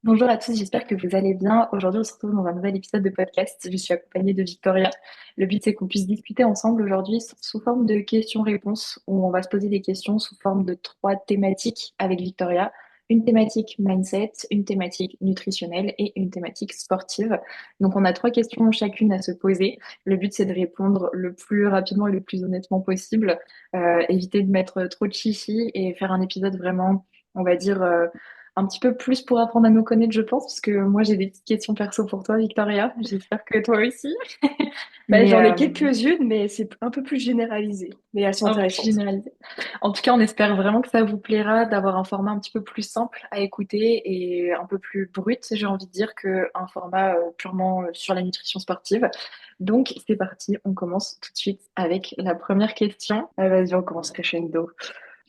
Bonjour à tous, j'espère que vous allez bien. Aujourd'hui, on se retrouve dans un nouvel épisode de podcast. Je suis accompagnée de Victoria. Le but, c'est qu'on puisse discuter ensemble aujourd'hui sous forme de questions-réponses, où on va se poser des questions sous forme de trois thématiques avec Victoria. Une thématique mindset, une thématique nutritionnelle et une thématique sportive. Donc, on a trois questions chacune à se poser. Le but, c'est de répondre le plus rapidement et le plus honnêtement possible, éviter de mettre trop de chichi et faire un épisode vraiment, on va dire, un petit peu plus pour apprendre à nous connaître, je pense, parce que moi, j'ai des petites questions perso pour toi, Victoria. J'espère que toi aussi. Bah, Mais j'en ai quelques-unes, mais c'est un peu plus généralisé. Mais elles sont un peu plus intéressantes. généralisé. En tout cas, on espère vraiment que ça vous plaira d'avoir un format un petit peu plus simple à écouter et un peu plus brut, j'ai envie de dire, qu'un format purement sur la nutrition sportive. Donc, c'est parti, on commence tout de suite avec la première question. Ah, vas-y, on commence crescendo.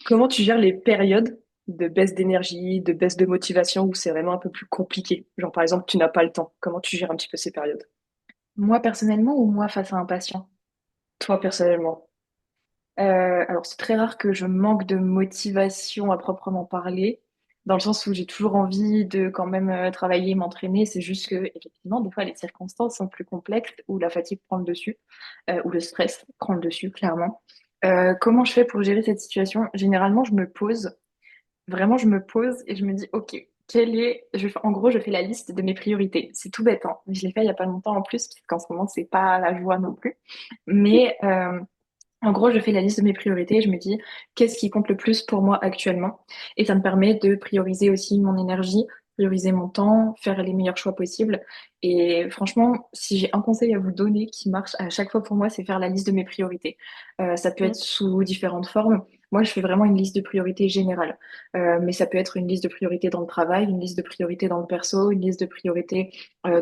Comment tu gères les périodes de baisse d'énergie, de baisse de motivation où c'est vraiment un peu plus compliqué? Genre, par exemple, tu n'as pas le temps. Comment tu gères un petit peu ces périodes? Moi, personnellement, ou moi face à un patient? Toi, personnellement. Alors, c'est très rare que je manque de motivation à proprement parler, dans le sens où j'ai toujours envie de quand même travailler, m'entraîner. C'est juste que, effectivement, des fois, les circonstances sont plus complexes, où la fatigue prend le dessus, ou le stress prend le dessus, clairement. Comment je fais pour gérer cette situation? Généralement, je me pose, vraiment, je me pose et je me dis, OK, en gros, je fais la liste de mes priorités. C'est tout bête, hein. Je l'ai fait il y a pas longtemps en plus, parce qu'en ce moment, c'est pas la joie non plus. Mais en gros, je fais la liste de mes priorités et je me dis qu'est-ce qui compte le plus pour moi actuellement. Et ça me permet de prioriser aussi mon énergie, prioriser mon temps, faire les meilleurs choix possibles. Et franchement, si j'ai un conseil à vous donner qui marche à chaque fois pour moi, c'est faire la liste de mes priorités. Ça peut être Hmm. sous différentes formes. Moi, je fais vraiment une liste de priorités générale. Mais ça peut être une liste de priorités dans le travail, une liste de priorités dans le perso, une liste de priorités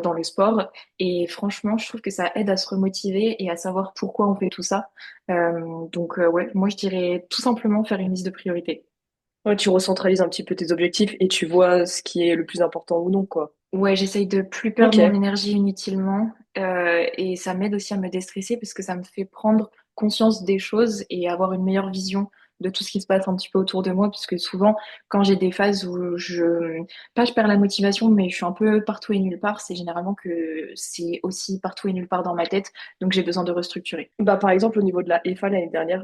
dans le sport. Et franchement, je trouve que ça aide à se remotiver et à savoir pourquoi on fait tout ça. Ouais, moi je dirais tout simplement faire une liste de priorités. Ouais, tu recentralises un petit peu tes objectifs et tu vois ce qui est le plus important ou non, quoi. Ouais, j'essaye de plus perdre mon Ok. énergie inutilement et ça m'aide aussi à me déstresser parce que ça me fait prendre conscience des choses et avoir une meilleure vision de tout ce qui se passe un petit peu autour de moi parce que souvent quand j'ai des phases où pas je perds la motivation mais je suis un peu partout et nulle part, c'est généralement que c'est aussi partout et nulle part dans ma tête donc j'ai besoin de restructurer. Bah, par exemple, au niveau de la EFA l'année dernière,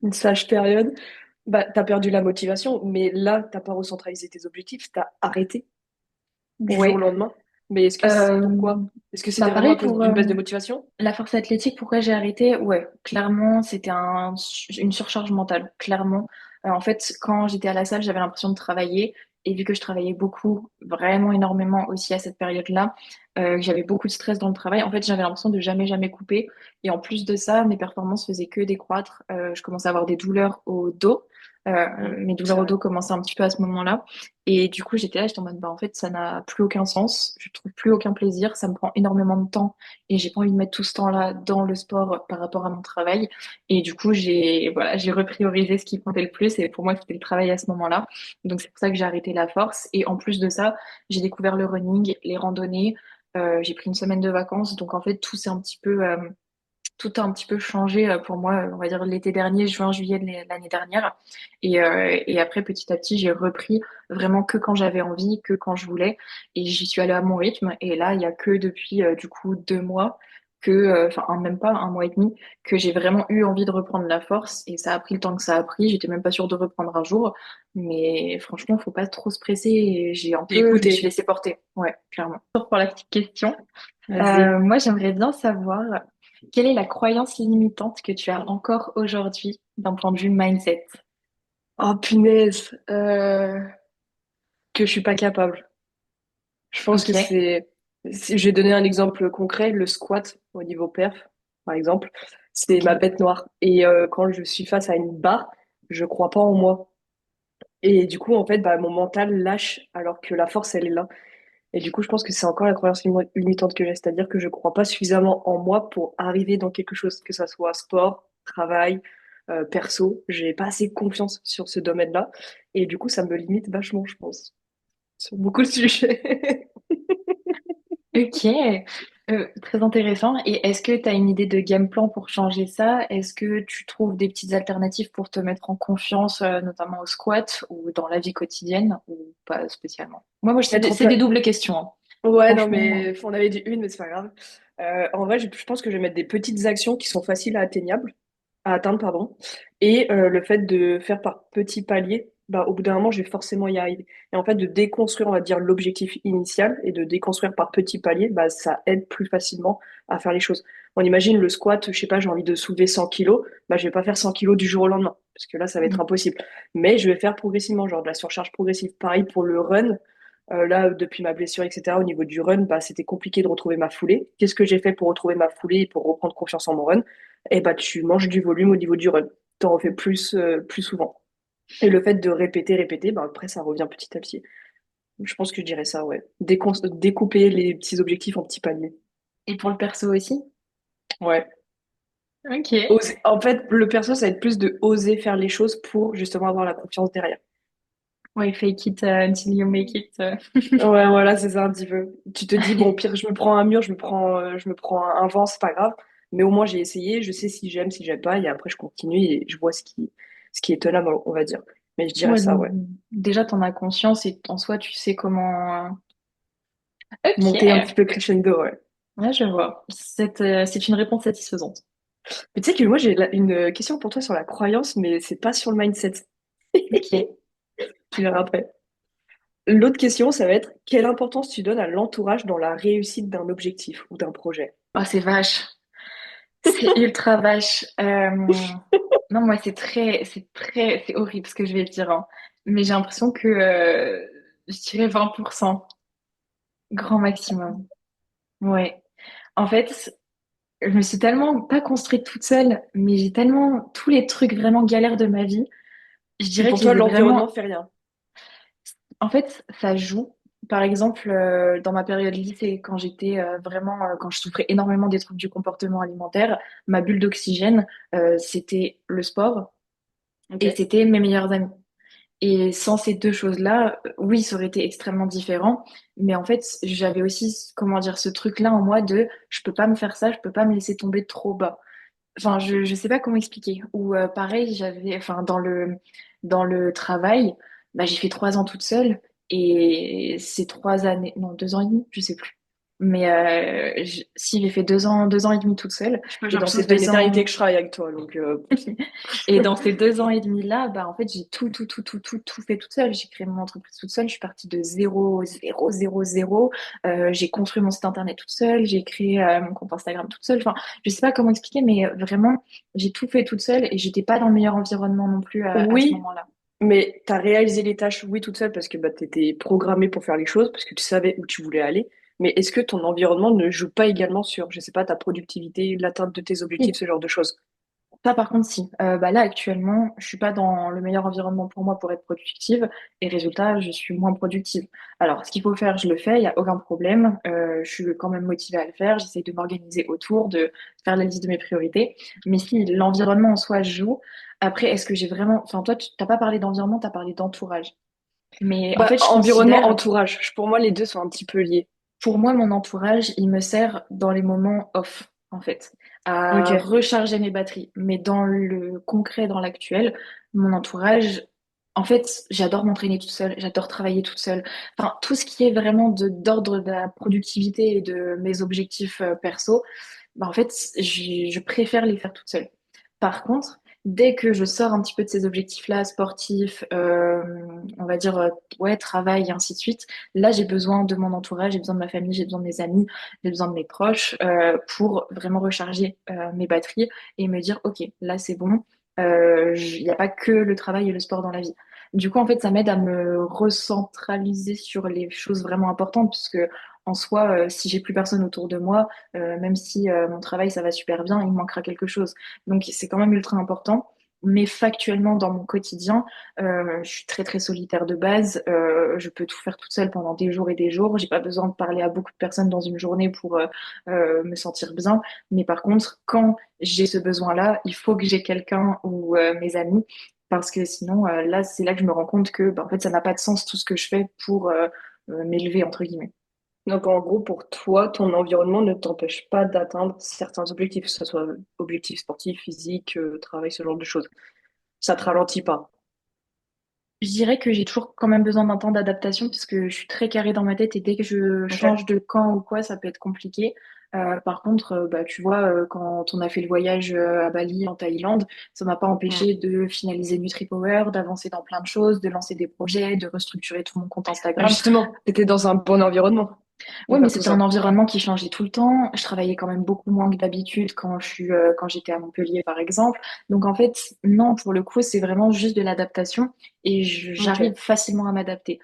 une sage période, bah, t'as perdu la motivation, mais là, t'as pas recentralisé tes objectifs, t'as arrêté du jour au Ouais. lendemain. Mais Euh, pourquoi? Est-ce que Bah c'était vraiment pareil à cause pour d'une baisse de motivation? la force athlétique, pourquoi j'ai arrêté? Ouais, clairement, c'était une surcharge mentale, clairement. En fait, quand j'étais à la salle, j'avais l'impression de travailler. Et vu que je travaillais beaucoup, vraiment énormément aussi à cette période-là, que j'avais beaucoup de stress dans le travail, en fait, j'avais l'impression de jamais, jamais couper. Et en plus de ça, mes performances faisaient que décroître. Je commençais à avoir des douleurs au dos. Mes douleurs au dos Sérieux. commençaient un petit peu à ce moment-là. Et du coup, j'étais là, j'étais en mode, bah, en fait, ça n'a plus aucun sens. Je trouve plus aucun plaisir. Ça me prend énormément de temps et j'ai pas envie de mettre tout ce temps-là dans le sport par rapport à mon travail. Et du coup, j'ai repriorisé ce qui comptait le plus et pour moi, c'était le travail à ce moment-là. Donc, c'est pour ça que j'ai arrêté la force. Et en plus de ça, j'ai découvert le running, les randonnées. J'ai pris une semaine de vacances. Donc, en fait, tout a un petit peu changé pour moi, on va dire l'été dernier, juin, juillet de l'année dernière. Et après, petit à petit, j'ai repris vraiment que quand j'avais envie, que quand je voulais. Et j'y suis allée à mon rythme. Et là, il y a que depuis, du coup, 2 mois même pas un mois et demi, que j'ai vraiment eu envie de reprendre la force. Et ça a pris le temps que ça a pris. J'étais même pas sûre de reprendre un jour. Mais franchement, faut pas trop se presser. Et je me suis Écoutez, laissée porter. Ouais, clairement. Pour la petite question. vas-y. Moi, j'aimerais bien savoir quelle est la croyance limitante que tu as encore aujourd'hui d'un point de vue mindset. Oh punaise, que je suis pas capable. Je pense que Ok. si je vais donner un exemple concret, le squat au niveau perf, par exemple, c'est Ok. ma bête noire. Et quand je suis face à une barre, je crois pas en moi. Et du coup, en fait, bah, mon mental lâche alors que la force, elle est là. Et du coup, je pense que c'est encore la croyance limitante que j'ai, c'est-à-dire que je crois pas suffisamment en moi pour arriver dans quelque chose, que ça soit sport, travail, perso. J'ai pas assez confiance sur ce domaine-là. Et du coup, ça me limite vachement, je pense, sur beaucoup de sujets. Ok. Très intéressant. Et est-ce que tu as une idée de game plan pour changer ça? Est-ce que tu trouves des petites alternatives pour te mettre en confiance, notamment au squat ou dans la vie quotidienne ou pas spécialement? Moi, Il y a trop c'est plein. des doubles questions, hein. Ouais, non, Franchement. mais on avait dit une, mais c'est pas grave. En vrai, je pense que je vais mettre des petites actions qui sont faciles à atteindre, pardon. Et le fait de faire par petits paliers, bah, au bout d'un moment, je vais forcément y arriver. Et en fait, de déconstruire, on va dire, l'objectif initial et de déconstruire par petits paliers, bah, ça aide plus facilement à faire les choses. On imagine le squat, je sais pas, j'ai envie de soulever 100 kilos, bah, je vais pas faire 100 kilos du jour au lendemain, parce que là, ça va être Mm. impossible. Mais je vais faire progressivement, genre de la surcharge progressive. Pareil pour le run. Là, depuis ma blessure, etc., au niveau du run, bah, c'était compliqué de retrouver ma foulée. Qu'est-ce que j'ai fait pour retrouver ma foulée et pour reprendre confiance en mon run? Eh bah, tu manges du volume au niveau du run. T'en refais plus souvent. Et le fait de répéter, répéter, bah, après, ça revient petit à petit. Je pense que je dirais ça, ouais. Découper les petits objectifs en petits paliers. Et pour le perso aussi? Ouais. Ok. En fait, le perso, ça va être plus de oser faire les choses pour justement avoir la confiance derrière. Ouais, fake it until you make it. Ouais, voilà, c'est ça un petit peu. Tu te dis, bon, au pire, je me prends un mur, je me prends un vent, c'est pas grave. Mais au moins, j'ai essayé, je sais si j'aime, si j'aime pas, et après, je continue et je vois ce qui est tenable, on va dire. Mais je dirais Ouais, ça, donc, ouais. déjà, t'en as conscience et en soi, tu sais comment. Ok. Monter un petit peu crescendo, ouais. Ouais, je vois. C'est une réponse satisfaisante. Mais tu sais que moi, j'ai une question pour toi sur la croyance, mais c'est pas sur le mindset. Ok. Tu verras après. L'autre question, ça va être, quelle importance tu donnes à l'entourage dans la réussite d'un objectif ou d'un projet? Oh, c'est vache. C'est ultra vache. Non, moi, c'est horrible ce que je vais dire, hein. Mais j'ai l'impression que je dirais 20%, grand maximum. Ouais. En fait, je me suis tellement pas construite toute seule, mais j'ai tellement tous les trucs vraiment galères de ma vie. Je Et dirais pour que toi, je les ai l'environnement vraiment. fait rien. En fait, ça joue. Par exemple, dans ma période lycée, quand j'étais vraiment, quand je souffrais énormément des troubles du comportement alimentaire, ma bulle d'oxygène, c'était le sport Ok. et c'était mes meilleurs amis. Et sans ces deux choses-là, oui, ça aurait été extrêmement différent. Mais en fait, j'avais aussi, comment dire, ce truc-là en moi de, je peux pas me faire ça, je peux pas me laisser tomber trop bas. Enfin, je sais pas comment expliquer. Ou pareil, enfin, dans le travail, bah, j'ai fait 3 ans toute seule et ces 3 années, non, 2 ans et demi, je sais plus. Mais si j'ai fait 2 ans et demi toute seule Je sais pas, j'ai et dans l'impression que ces ça fait une deux éternité ans que je travaille avec toi, donc et dans ces 2 ans et demi-là, bah, en fait, j'ai tout fait toute seule. J'ai créé mon entreprise toute seule. Je suis partie de zéro, zéro, zéro, zéro. J'ai construit mon site internet toute seule. J'ai créé mon compte Instagram toute seule. Enfin, je sais pas comment expliquer, mais vraiment, j'ai tout fait toute seule et j'étais pas dans le meilleur environnement non plus à ce oui, moment-là. mais tu as réalisé les tâches, oui, toute seule, parce que bah, tu étais programmée pour faire les choses, parce que tu savais où tu voulais aller. Mais est-ce que ton environnement ne joue pas également sur, je sais pas, ta productivité, l'atteinte de tes objectifs, Oui. ce genre de choses? Ça, par contre, si. Bah là, actuellement, je suis pas dans le meilleur environnement pour moi pour être productive et résultat, je suis moins productive. Alors, ce qu'il faut faire, je le fais, il n'y a aucun problème. Je suis quand même motivée à le faire. J'essaie de m'organiser autour, de faire la liste de mes priorités. Mais si l'environnement en soi joue, après, est-ce que j'ai vraiment... Enfin, toi, tu t'as pas parlé d'environnement, tu as parlé d'entourage. Mais en Bah, fait, je environnement, considère entourage. Pour moi, les deux sont un petit peu liés. pour moi, mon entourage, il me sert dans les moments off, en fait, à Ok. recharger mes batteries. Mais dans le concret, dans l'actuel, mon entourage, en fait, j'adore m'entraîner toute seule, j'adore travailler toute seule. Enfin, tout ce qui est vraiment d'ordre de la productivité et de mes objectifs perso, bah, en fait, je préfère les faire toute seule. Par contre, dès que je sors un petit peu de ces objectifs-là, sportifs, on va dire, ouais, travail et ainsi de suite, là, j'ai besoin de mon entourage, j'ai besoin de ma famille, j'ai besoin de mes amis, j'ai besoin de mes proches pour vraiment recharger mes batteries et me dire, OK, là, c'est bon. Il n'y a pas que le travail et le sport dans la vie. Du coup, en fait, ça m'aide à me recentraliser sur les choses vraiment importantes, puisque en soi, si j'ai plus personne autour de moi, même si mon travail, ça va super bien, il me manquera quelque chose. Donc, c'est quand même ultra important. Mais factuellement, dans mon quotidien, je suis très très solitaire de base. Je peux tout faire toute seule pendant des jours et des jours. J'ai pas besoin de parler à beaucoup de personnes dans une journée pour me sentir bien. Mais par contre, quand j'ai ce besoin-là, il faut que j'ai quelqu'un ou mes amis. Parce que sinon, là, c'est là que je me rends compte que, bah, en fait, ça n'a pas de sens tout ce que je fais pour m'élever, entre guillemets. Donc en gros, pour toi, ton environnement ne t'empêche pas d'atteindre certains objectifs, que ce soit objectifs sportifs, physiques, travail, ce genre de choses. Ça te ralentit pas. Je dirais que j'ai toujours quand même besoin d'un temps d'adaptation parce que je suis très carrée dans ma tête et dès que je change Ok. de camp ou quoi, ça peut être compliqué. Par contre, bah, tu vois, quand on a fait le voyage à Bali, en Thaïlande, ça m'a pas Mm. empêché de finaliser NutriPower, d'avancer dans plein de choses, de lancer des projets, de restructurer tout mon compte Bah, Instagram. justement, t'étais dans un bon environnement pour Oui, mais faire tout c'était un ça. environnement qui changeait tout le temps. Je travaillais quand même beaucoup moins que d'habitude quand j'étais à Montpellier, par exemple. Donc en fait, non, pour le coup, c'est vraiment juste de l'adaptation et j'arrive Ok. facilement à m'adapter.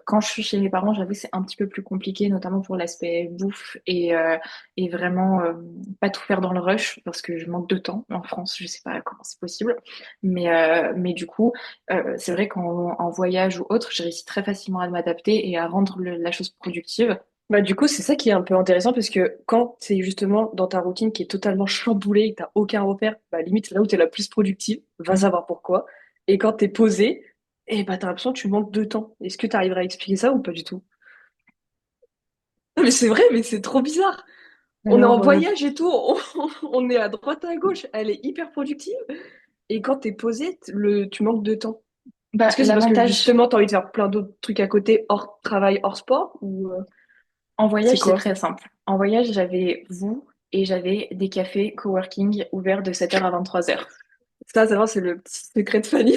Quand je suis chez mes parents, j'avoue, c'est un petit peu plus compliqué, notamment pour l'aspect bouffe et vraiment pas tout faire dans le rush parce que je manque de temps. En France, je sais pas comment c'est possible. Mais du coup, c'est vrai qu'en voyage ou autre, j'ai réussi très facilement à m'adapter et à rendre la chose productive. Bah, du coup, c'est ça qui est un peu intéressant parce que quand c'est justement dans ta routine qui est totalement chamboulée et que t'as aucun repère, bah, limite, c'est là où t'es la plus productive, va savoir pourquoi. Et quand t'es posé, eh bah, t'as l'impression que tu manques de temps. Est-ce que t'arriverais à expliquer ça ou pas du tout? Mais c'est vrai, mais c'est trop bizarre. On est en Alors, voyage et tout, on est à droite à gauche, elle est hyper productive. Et quand t'es posé, tu manques de temps. bah, Est-ce que c'est parce que l'avantage justement t'as envie de faire plein d'autres trucs à côté, hors travail, hors sport, ou en c'est voyage, c'est quoi? très simple. En voyage, j'avais vous et j'avais des cafés coworking ouverts de 7h à 23h. Ça, vraiment, c'est le petit secret de Fanny.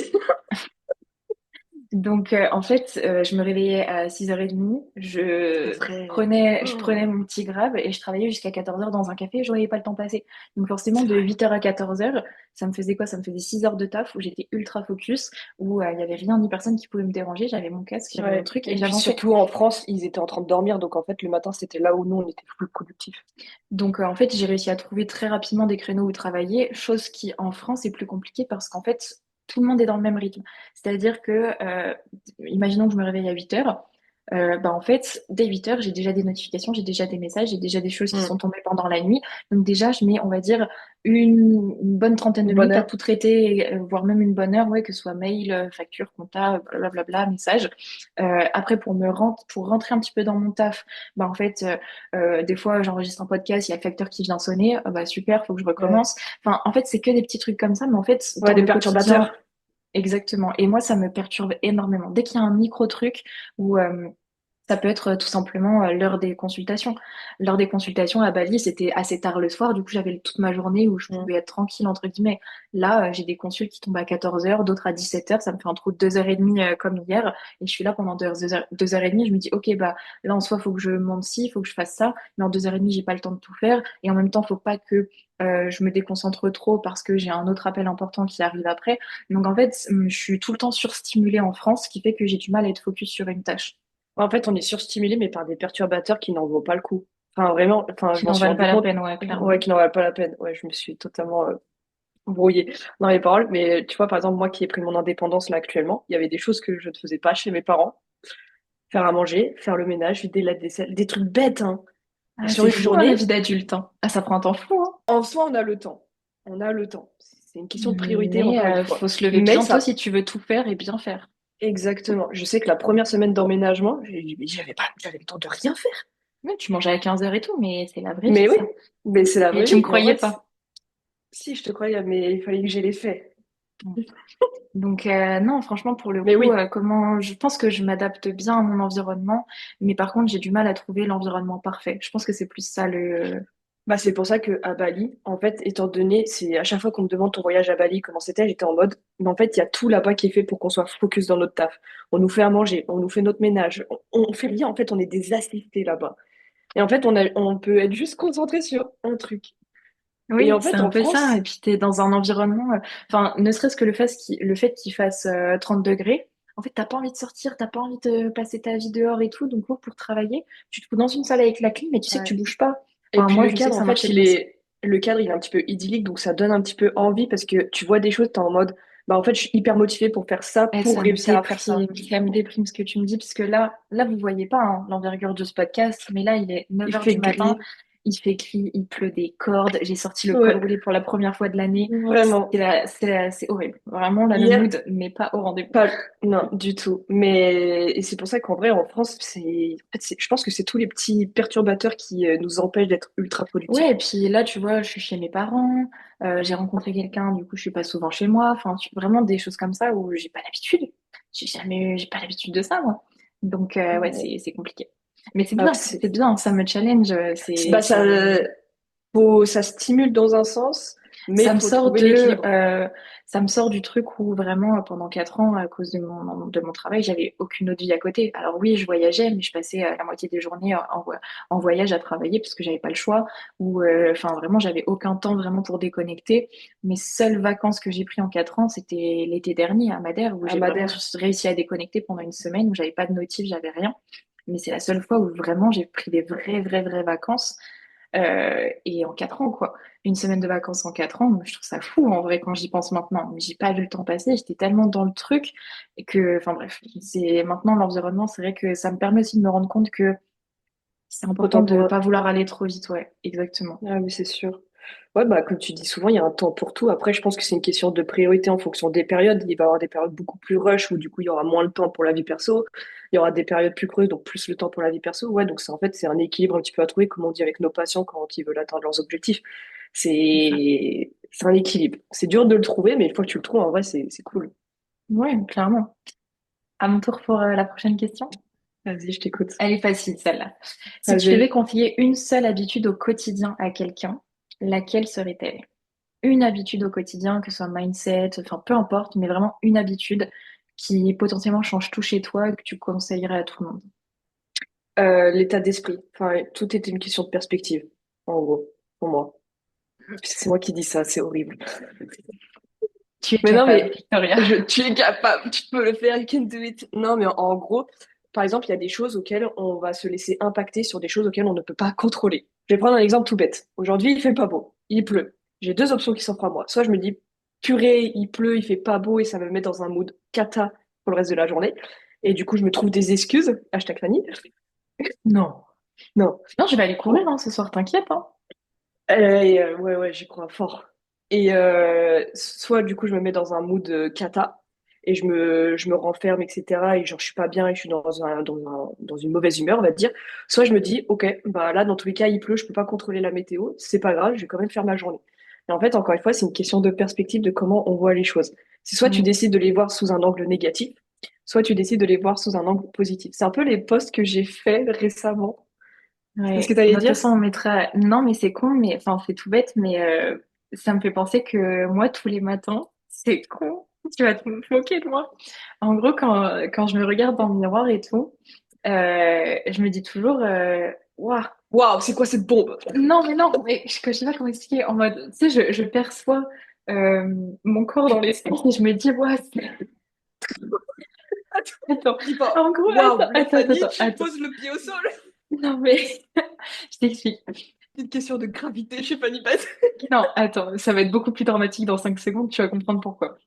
Donc, en fait, je me réveillais à 6h30, C'est vrai. je prenais Oh. mon petit grab et je travaillais jusqu'à 14h dans un café, je voyais pas le temps passer. Donc, forcément, C'est de vrai. 8h à 14h, ça me faisait quoi? Ça me faisait 6 heures de taf où j'étais ultra focus, où il y avait rien ni personne qui pouvait me déranger, j'avais mon casque, j'avais mon Ouais. truc et Et puis j'avançais. surtout en France, ils étaient en train de dormir, donc en fait, le matin, c'était là où nous, on était plus productifs. Donc, en fait, j'ai réussi à trouver très rapidement des créneaux où travailler, chose qui, en France, est plus compliquée parce qu'en fait, tout le monde est dans le même rythme. C'est-à-dire que, imaginons que je me réveille à 8h, bah, en fait, dès 8h, j'ai déjà des notifications, j'ai déjà des messages, j'ai déjà des choses qui Hmm. sont tombées pendant la nuit. Donc, déjà, je mets, on va dire, une bonne trentaine de Une bonne minutes à heure. tout traiter, voire même une bonne heure, ouais, que ce soit mail, facture, compta, blablabla, message. Après, pour rentrer un petit peu dans mon taf, bah, en fait, des fois, j'enregistre un podcast, il y a le facteur qui vient sonner, ah bah super, faut que je Ouais. recommence. Enfin, en fait, c'est que des petits trucs comme ça, mais en fait, Ouais, dans des le quotidien, perturbateurs. exactement. Et moi, ça me perturbe énormément. Dès qu'il y a un micro truc où ça peut être tout simplement l'heure des consultations. L'heure des consultations à Bali, c'était assez tard le soir, du coup j'avais toute ma journée où je Hmm. pouvais être tranquille, entre guillemets. Là, j'ai des consultes qui tombent à 14h, d'autres à 17h, ça me fait un trou de 2h30 comme hier, et je suis là pendant 2h30, je me dis, ok, bah là en soi, faut que je monte ci, faut que je fasse ça, mais en 2h30, j'ai pas le temps de tout faire, et en même temps, faut pas que je me déconcentre trop parce que j'ai un autre appel important qui arrive après. Donc en fait, je suis tout le temps surstimulée en France, ce qui fait que j'ai du mal à être focus sur une tâche. En fait, on est surstimulé, mais par des perturbateurs qui n'en vaut pas le coup. Enfin, vraiment, enfin, je Qui m'en n'en suis valent rendu pas la compte. peine, ouais, Ouais, clairement. qui n'en valent pas la peine. Ouais, je me suis totalement brouillée dans les paroles. Mais tu vois, par exemple, moi qui ai pris mon indépendance là actuellement, il y avait des choses que je ne faisais pas chez mes parents. Faire à manger, faire le ménage, vider la vaisselle, des trucs bêtes, hein. Ah, Sur c'est une fou, hein, la journée, vie d'adulte, hein. Ah, ça prend un temps fou, hein. en soi, on a le temps. On a le temps. C'est une question de priorité, Mais encore une faut fois. se lever Mais bien tôt ça, si tu veux tout faire et bien faire. exactement. Je sais que la première semaine d'emménagement, j'avais le temps de rien faire. Ouais, tu manges à 15h et tout, mais c'est la vraie vie, Mais oui, ça. mais c'est la Et vraie tu me vie. Mais en croyais vrai, pas. si, je te croyais, mais il fallait que j'ai les faits. Donc, non, franchement, pour le Mais coup, oui, je pense que je m'adapte bien à mon environnement, mais par contre, j'ai du mal à trouver l'environnement parfait. Je pense que c'est plus ça le. bah c'est pour ça que à Bali, en fait, étant donné, c'est à chaque fois qu'on me demande ton voyage à Bali, comment c'était, j'étais en mode, mais en fait, il y a tout là-bas qui est fait pour qu'on soit focus dans notre taf. On nous fait à manger, on nous fait notre ménage, on fait rien, en fait, on est des assistés là-bas. Et en fait, on peut être juste concentré sur un truc. Et Oui, en c'est fait, un en peu ça. Et France, puis, t'es dans un environnement, enfin, ne serait-ce que le fait qu'il fasse 30 degrés, en fait, t'as pas envie de sortir, t'as pas envie de passer ta vie dehors et tout. Donc, pour travailler, tu te fous dans une salle avec la clim, mais tu sais que tu ouais. bouges pas. Et Enfin, puis moi, le je sais que cadre, en ça fait, marchait comme ça. le cadre, il est un petit peu idyllique, donc ça donne un petit peu envie parce que tu vois des choses, t'es en mode, bah en fait, je suis hyper motivée pour faire ça, Eh, pour réussir à faire ça. ça me déprime ce que tu me dis, parce que là, vous voyez pas hein, l'envergure de ce podcast, mais là, il est Il 9h fait du matin. gris. il fait gris, il pleut des cordes. J'ai sorti le col Ouais, roulé pour la première fois de l'année. vraiment. C'est horrible. Vraiment, là, le Hier, mood n'est pas au rendez-vous. pas, non, du tout. Mais et c'est pour ça qu'en vrai, en France, je pense que c'est tous les petits perturbateurs qui nous empêchent d'être ultra Ouais, productifs. et puis là, tu vois, je suis chez mes parents, j'ai rencontré quelqu'un, du coup, je suis pas souvent chez moi. Enfin, vraiment des choses comme ça où j'ai pas l'habitude. J'ai pas l'habitude de ça, moi. Donc, ouais, Ouais. c'est compliqué. Mais Ah, c'est bien, ça me challenge. bah, ça stimule dans un sens, mais il Ça me faut sort trouver l'équilibre. ça me sort du truc où vraiment pendant 4 ans, à cause de mon travail, j'avais aucune autre vie à côté. Alors oui, je voyageais, mais je passais la moitié des journées en voyage à travailler parce que j'avais pas le choix. Ou enfin vraiment, j'avais aucun temps vraiment pour déconnecter. Mes seules vacances que j'ai pris en 4 ans, c'était l'été dernier à Madère où À j'ai vraiment Madère. juste réussi à déconnecter pendant une semaine où j'avais pas de notif, j'avais rien. Mais c'est la seule fois où vraiment j'ai pris des vraies vacances. Et en 4 ans, quoi. Une semaine de vacances en 4 ans, moi, je trouve ça fou en vrai quand j'y pense maintenant. Mais j'ai pas vu le temps passer, j'étais tellement dans le truc et que, enfin bref, c'est maintenant l'environnement, c'est vrai que ça me permet aussi de me rendre compte que c'est important Autant de pour pas vouloir aller trop vite, ouais, exactement. Ah oui, c'est sûr. Ouais, bah, comme tu dis souvent, il y a un temps pour tout. Après, je pense que c'est une question de priorité en fonction des périodes. Il va y avoir des périodes beaucoup plus rush où du coup, il y aura moins le temps pour la vie perso. Il y aura des périodes plus creuses, donc plus le temps pour la vie perso. Ouais, donc en fait, c'est un équilibre un petit peu à trouver, comme on dit avec nos patients quand ils veulent atteindre leurs objectifs. C'est ça. C'est un équilibre. C'est dur de le trouver, mais une fois que tu le trouves, en vrai, c'est cool. Ouais, clairement. À mon tour pour la prochaine question. Vas-y, je t'écoute. Elle est facile, celle-là. Si tu devais Vas-y. confier une seule habitude au quotidien à quelqu'un, laquelle serait-elle? Une habitude au quotidien, que ce soit mindset, enfin peu importe, mais vraiment une habitude qui potentiellement change tout chez toi et que tu conseillerais à tout le monde. L'état d'esprit. Enfin, tout est une question de perspective, en gros, pour moi. C'est moi qui dis ça, c'est horrible. Tu es Mais non, capable, mais Victoria. tu es capable, tu peux le faire, you can do it. Non, mais en gros, par exemple, il y a des choses auxquelles on va se laisser impacter sur des choses auxquelles on ne peut pas contrôler. Je vais prendre un exemple tout bête. Aujourd'hui, il fait pas beau, il pleut. J'ai deux options qui s'offrent à moi. Soit je me dis, purée, il pleut, il fait pas beau et ça me met dans un mood cata pour le reste de la journée. Et du coup, je me trouve des excuses. Hashtag Fanny. Non. Non. Non, je vais aller courir hein, ce soir, t'inquiète. Hein. Ouais, ouais, j'y crois fort. Et soit du coup, je me mets dans un mood cata et je me renferme, etc. Et genre, je suis pas bien et je suis dans une mauvaise humeur, on va dire. Soit je me dis, ok, bah là, dans tous les cas, il pleut, je peux pas contrôler la météo, c'est pas grave, je vais quand même faire ma journée. Et en fait, encore une fois, c'est une question de perspective de comment on voit les choses. C'est soit tu Mm. décides de les voir sous un angle négatif, soit tu décides de les voir sous un angle positif. C'est un peu les posts que j'ai fait récemment. C'est ce que Ouais. tu allais Bah, de toute dire? façon, on mettra. Non, mais c'est con, mais enfin, c'est tout bête, mais ça me fait penser que moi, tous les matins, c'est con. Tu vas te moquer de moi. En gros, quand je me regarde dans le miroir et tout, je me dis toujours, waouh. Waouh, c'est quoi cette bombe? Non, mais non, mais je sais pas comment expliquer. En mode, tu sais, je perçois euh, mon corps dans l'espace et je me dis, waouh, attends. Dis pas, En gros, waouh, là, Fanny, attends. pose le pied au sol. Non, mais je t'explique. C'est une question de gravité chez Fanny Pass. Non, attends, ça va être beaucoup plus dramatique dans 5 secondes, tu vas comprendre pourquoi.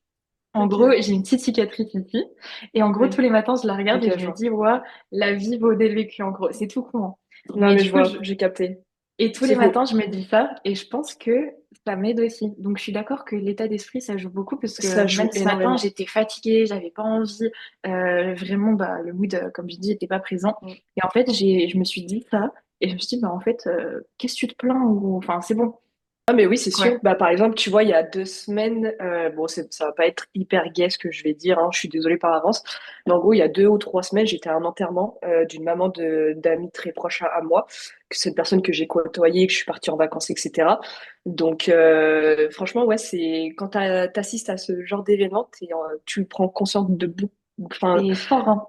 En Ok, gros, j'ai une petite cicatrice ici, et en gros, tous oui, les matins, je la regarde et ok, je je me vois. dis, ouais, la vie vaut des vécus, en gros. C'est tout con. Hein. Non, Mais mais du je coup, vois, j'ai capté. et tous les C'est matins, faux. je me dis ça, et je pense que ça m'aide aussi. Donc, je suis d'accord que l'état d'esprit, ça joue beaucoup, parce que Ça joue même ce matin, énormément. j'étais fatiguée, j'avais pas envie, vraiment, bah, le mood, comme je dis, était pas présent. Mm. Et en fait, je me suis dit ça, et je me suis dit, bah, en fait, qu'est-ce que tu te plains, ou, enfin, c'est bon. Ah, mais oui, c'est Ouais. sûr. Bah, par exemple, tu vois, il y a 2 semaines, bon, ça va pas être hyper gai ce que je vais dire, hein, je suis désolée par avance. Mais en gros, il y a 2 ou 3 semaines, j'étais à un enterrement d'une maman d'amis très proche à moi, que c'est une personne que j'ai côtoyée, que je suis partie en vacances, etc. Donc, franchement, ouais, c'est quand t'assistes à ce genre d'événement, tu prends conscience de beaucoup. Enfin, C'est fort, hein.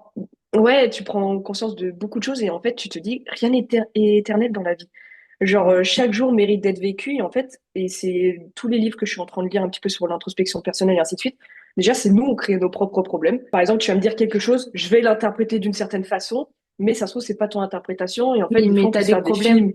ouais, tu prends conscience de beaucoup de choses et en fait, tu te dis, rien n'est éternel dans la vie. Genre, chaque jour mérite d'être vécu et en fait, et c'est tous les livres que je suis en train de lire un petit peu sur l'introspection personnelle et ainsi de suite. Déjà, c'est nous, on crée nos propres problèmes. Par exemple, tu vas me dire quelque chose, je vais l'interpréter d'une certaine façon, mais ça se trouve, c'est pas ton interprétation et en fait, Oui, des fois, mais on peut t'as se des faire des films. problèmes.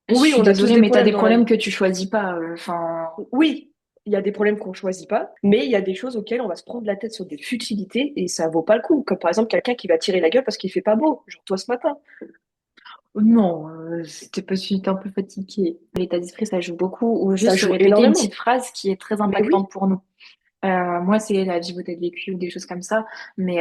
Je Oui, suis on a tous désolée, des mais t'as problèmes des dans la problèmes vie. que tu choisis pas. Enfin, Oui, il y a des problèmes qu'on choisit pas, mais il y a des choses auxquelles on va se prendre la tête sur des futilités et ça vaut pas le coup. Comme par exemple quelqu'un qui va tirer la gueule parce qu'il fait pas beau, genre toi ce matin. Non, c'était parce que j'étais un peu fatiguée. L'état d'esprit, ça joue beaucoup. Ou Ça juste se joue répéter une petite énormément. phrase qui est très Mais oui. impactante pour nous. Moi, c'est la vie peut-être vécue ou des choses comme ça. Mais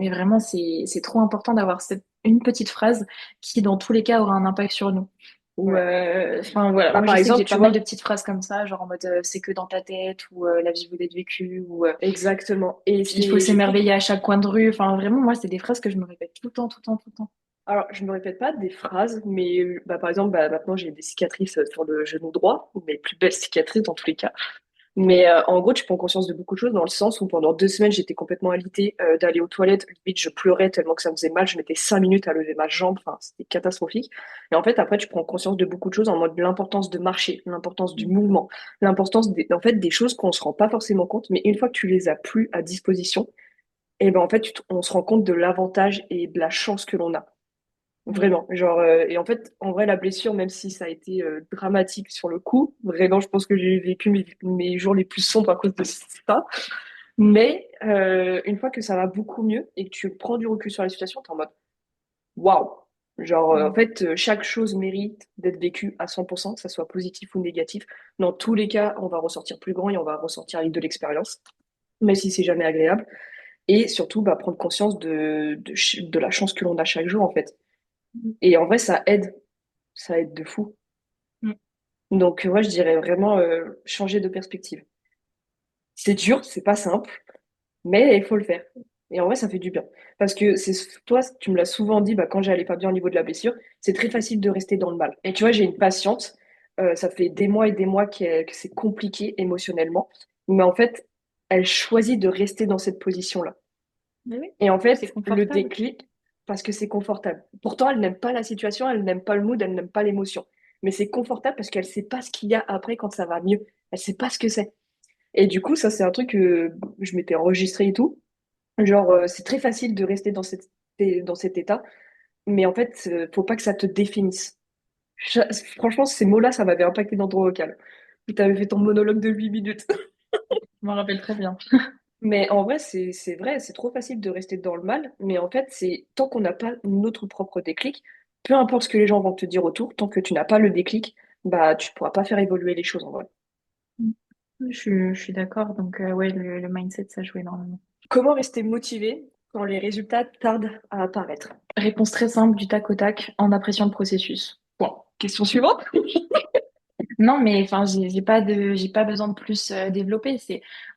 vraiment, c'est trop important d'avoir une petite phrase qui, dans tous les cas, aura un impact sur nous. Ou, Ouais. enfin, voilà. Bah, Moi, par je sais que exemple, j'ai tu pas mal de vois, petites phrases comme ça, genre en mode c'est que dans ta tête ou la vie vaut d'être vécue ou exactement. Et il faut c'est, je trouve, s'émerveiller à chaque coin de rue. Enfin, vraiment, moi, c'est des phrases que je me répète tout le temps, tout le temps, tout le temps. alors, je ne me répète pas des phrases, mais bah, par exemple, bah, maintenant j'ai des cicatrices sur le genou droit, mes plus belles cicatrices dans tous les cas. Mais en gros, tu prends conscience de beaucoup de choses dans le sens où pendant 2 semaines, j'étais complètement alitée d'aller aux toilettes. Limite, je pleurais tellement que ça me faisait mal. Je mettais 5 minutes à lever ma jambe. Enfin, c'était catastrophique. Et en fait, après, tu prends conscience de beaucoup de choses en mode l'importance de marcher, l'importance du mouvement, l'importance en fait, des choses qu'on se rend pas forcément compte. Mais une fois que tu les as plus à disposition, et ben en fait, on se rend compte de l'avantage et de la chance que l'on a. Mm. Vraiment, genre, et en fait, en vrai, la blessure, même si ça a été dramatique sur le coup, vraiment, je pense que j'ai vécu mes jours les plus sombres à cause de ça. Mais une fois que ça va beaucoup mieux et que tu prends du recul sur la situation, t'es en mode waouh! Genre, en Mm. fait, chaque chose mérite d'être vécue à 100%, que ça soit positif ou négatif. Dans tous les cas, on va ressortir plus grand et on va ressortir avec de l'expérience, même si c'est jamais agréable. Et surtout, bah, prendre conscience de la chance que l'on a chaque jour, en fait. Et en vrai, ça aide de fou. Mm. Donc, ouais, je dirais vraiment changer de perspective. C'est dur, c'est pas simple, mais il faut le faire. Et en vrai, ça fait du bien. Parce que c'est toi, tu me l'as souvent dit, bah, quand j'allais pas bien au niveau de la blessure, c'est très facile de rester dans le mal. Et tu vois, j'ai une patiente, ça fait des mois et des mois que c'est compliqué émotionnellement, mais en fait, elle choisit de rester dans cette position-là. Mais oui, Et en c'est fait, le confortable. déclic, parce que c'est confortable. Pourtant, elle n'aime pas la situation, elle n'aime pas le mood, elle n'aime pas l'émotion. Mais c'est confortable parce qu'elle sait pas ce qu'il y a après quand ça va mieux. Elle sait pas ce que c'est. Et du coup, ça, c'est un truc que je m'étais enregistré et tout. Genre, c'est très facile de rester dans cet état, mais en fait, faut pas que ça te définisse. Franchement, ces mots-là, ça m'avait impacté dans ton vocal. Tu avais fait ton monologue de 8 minutes. Je m'en rappelle très bien. Mais en vrai, c'est vrai, c'est trop facile de rester dans le mal. Mais en fait, c'est tant qu'on n'a pas notre propre déclic, peu importe ce que les gens vont te dire autour, tant que tu n'as pas le déclic, bah tu pourras pas faire évoluer les choses en vrai. Mm. Je suis d'accord. Donc, ouais, le mindset, ça joue énormément. Comment rester motivé quand les résultats tardent à apparaître? Réponse très simple, du tac au tac, en appréciant le processus. Bon, question suivante. Non, mais enfin, j'ai pas besoin de plus développer.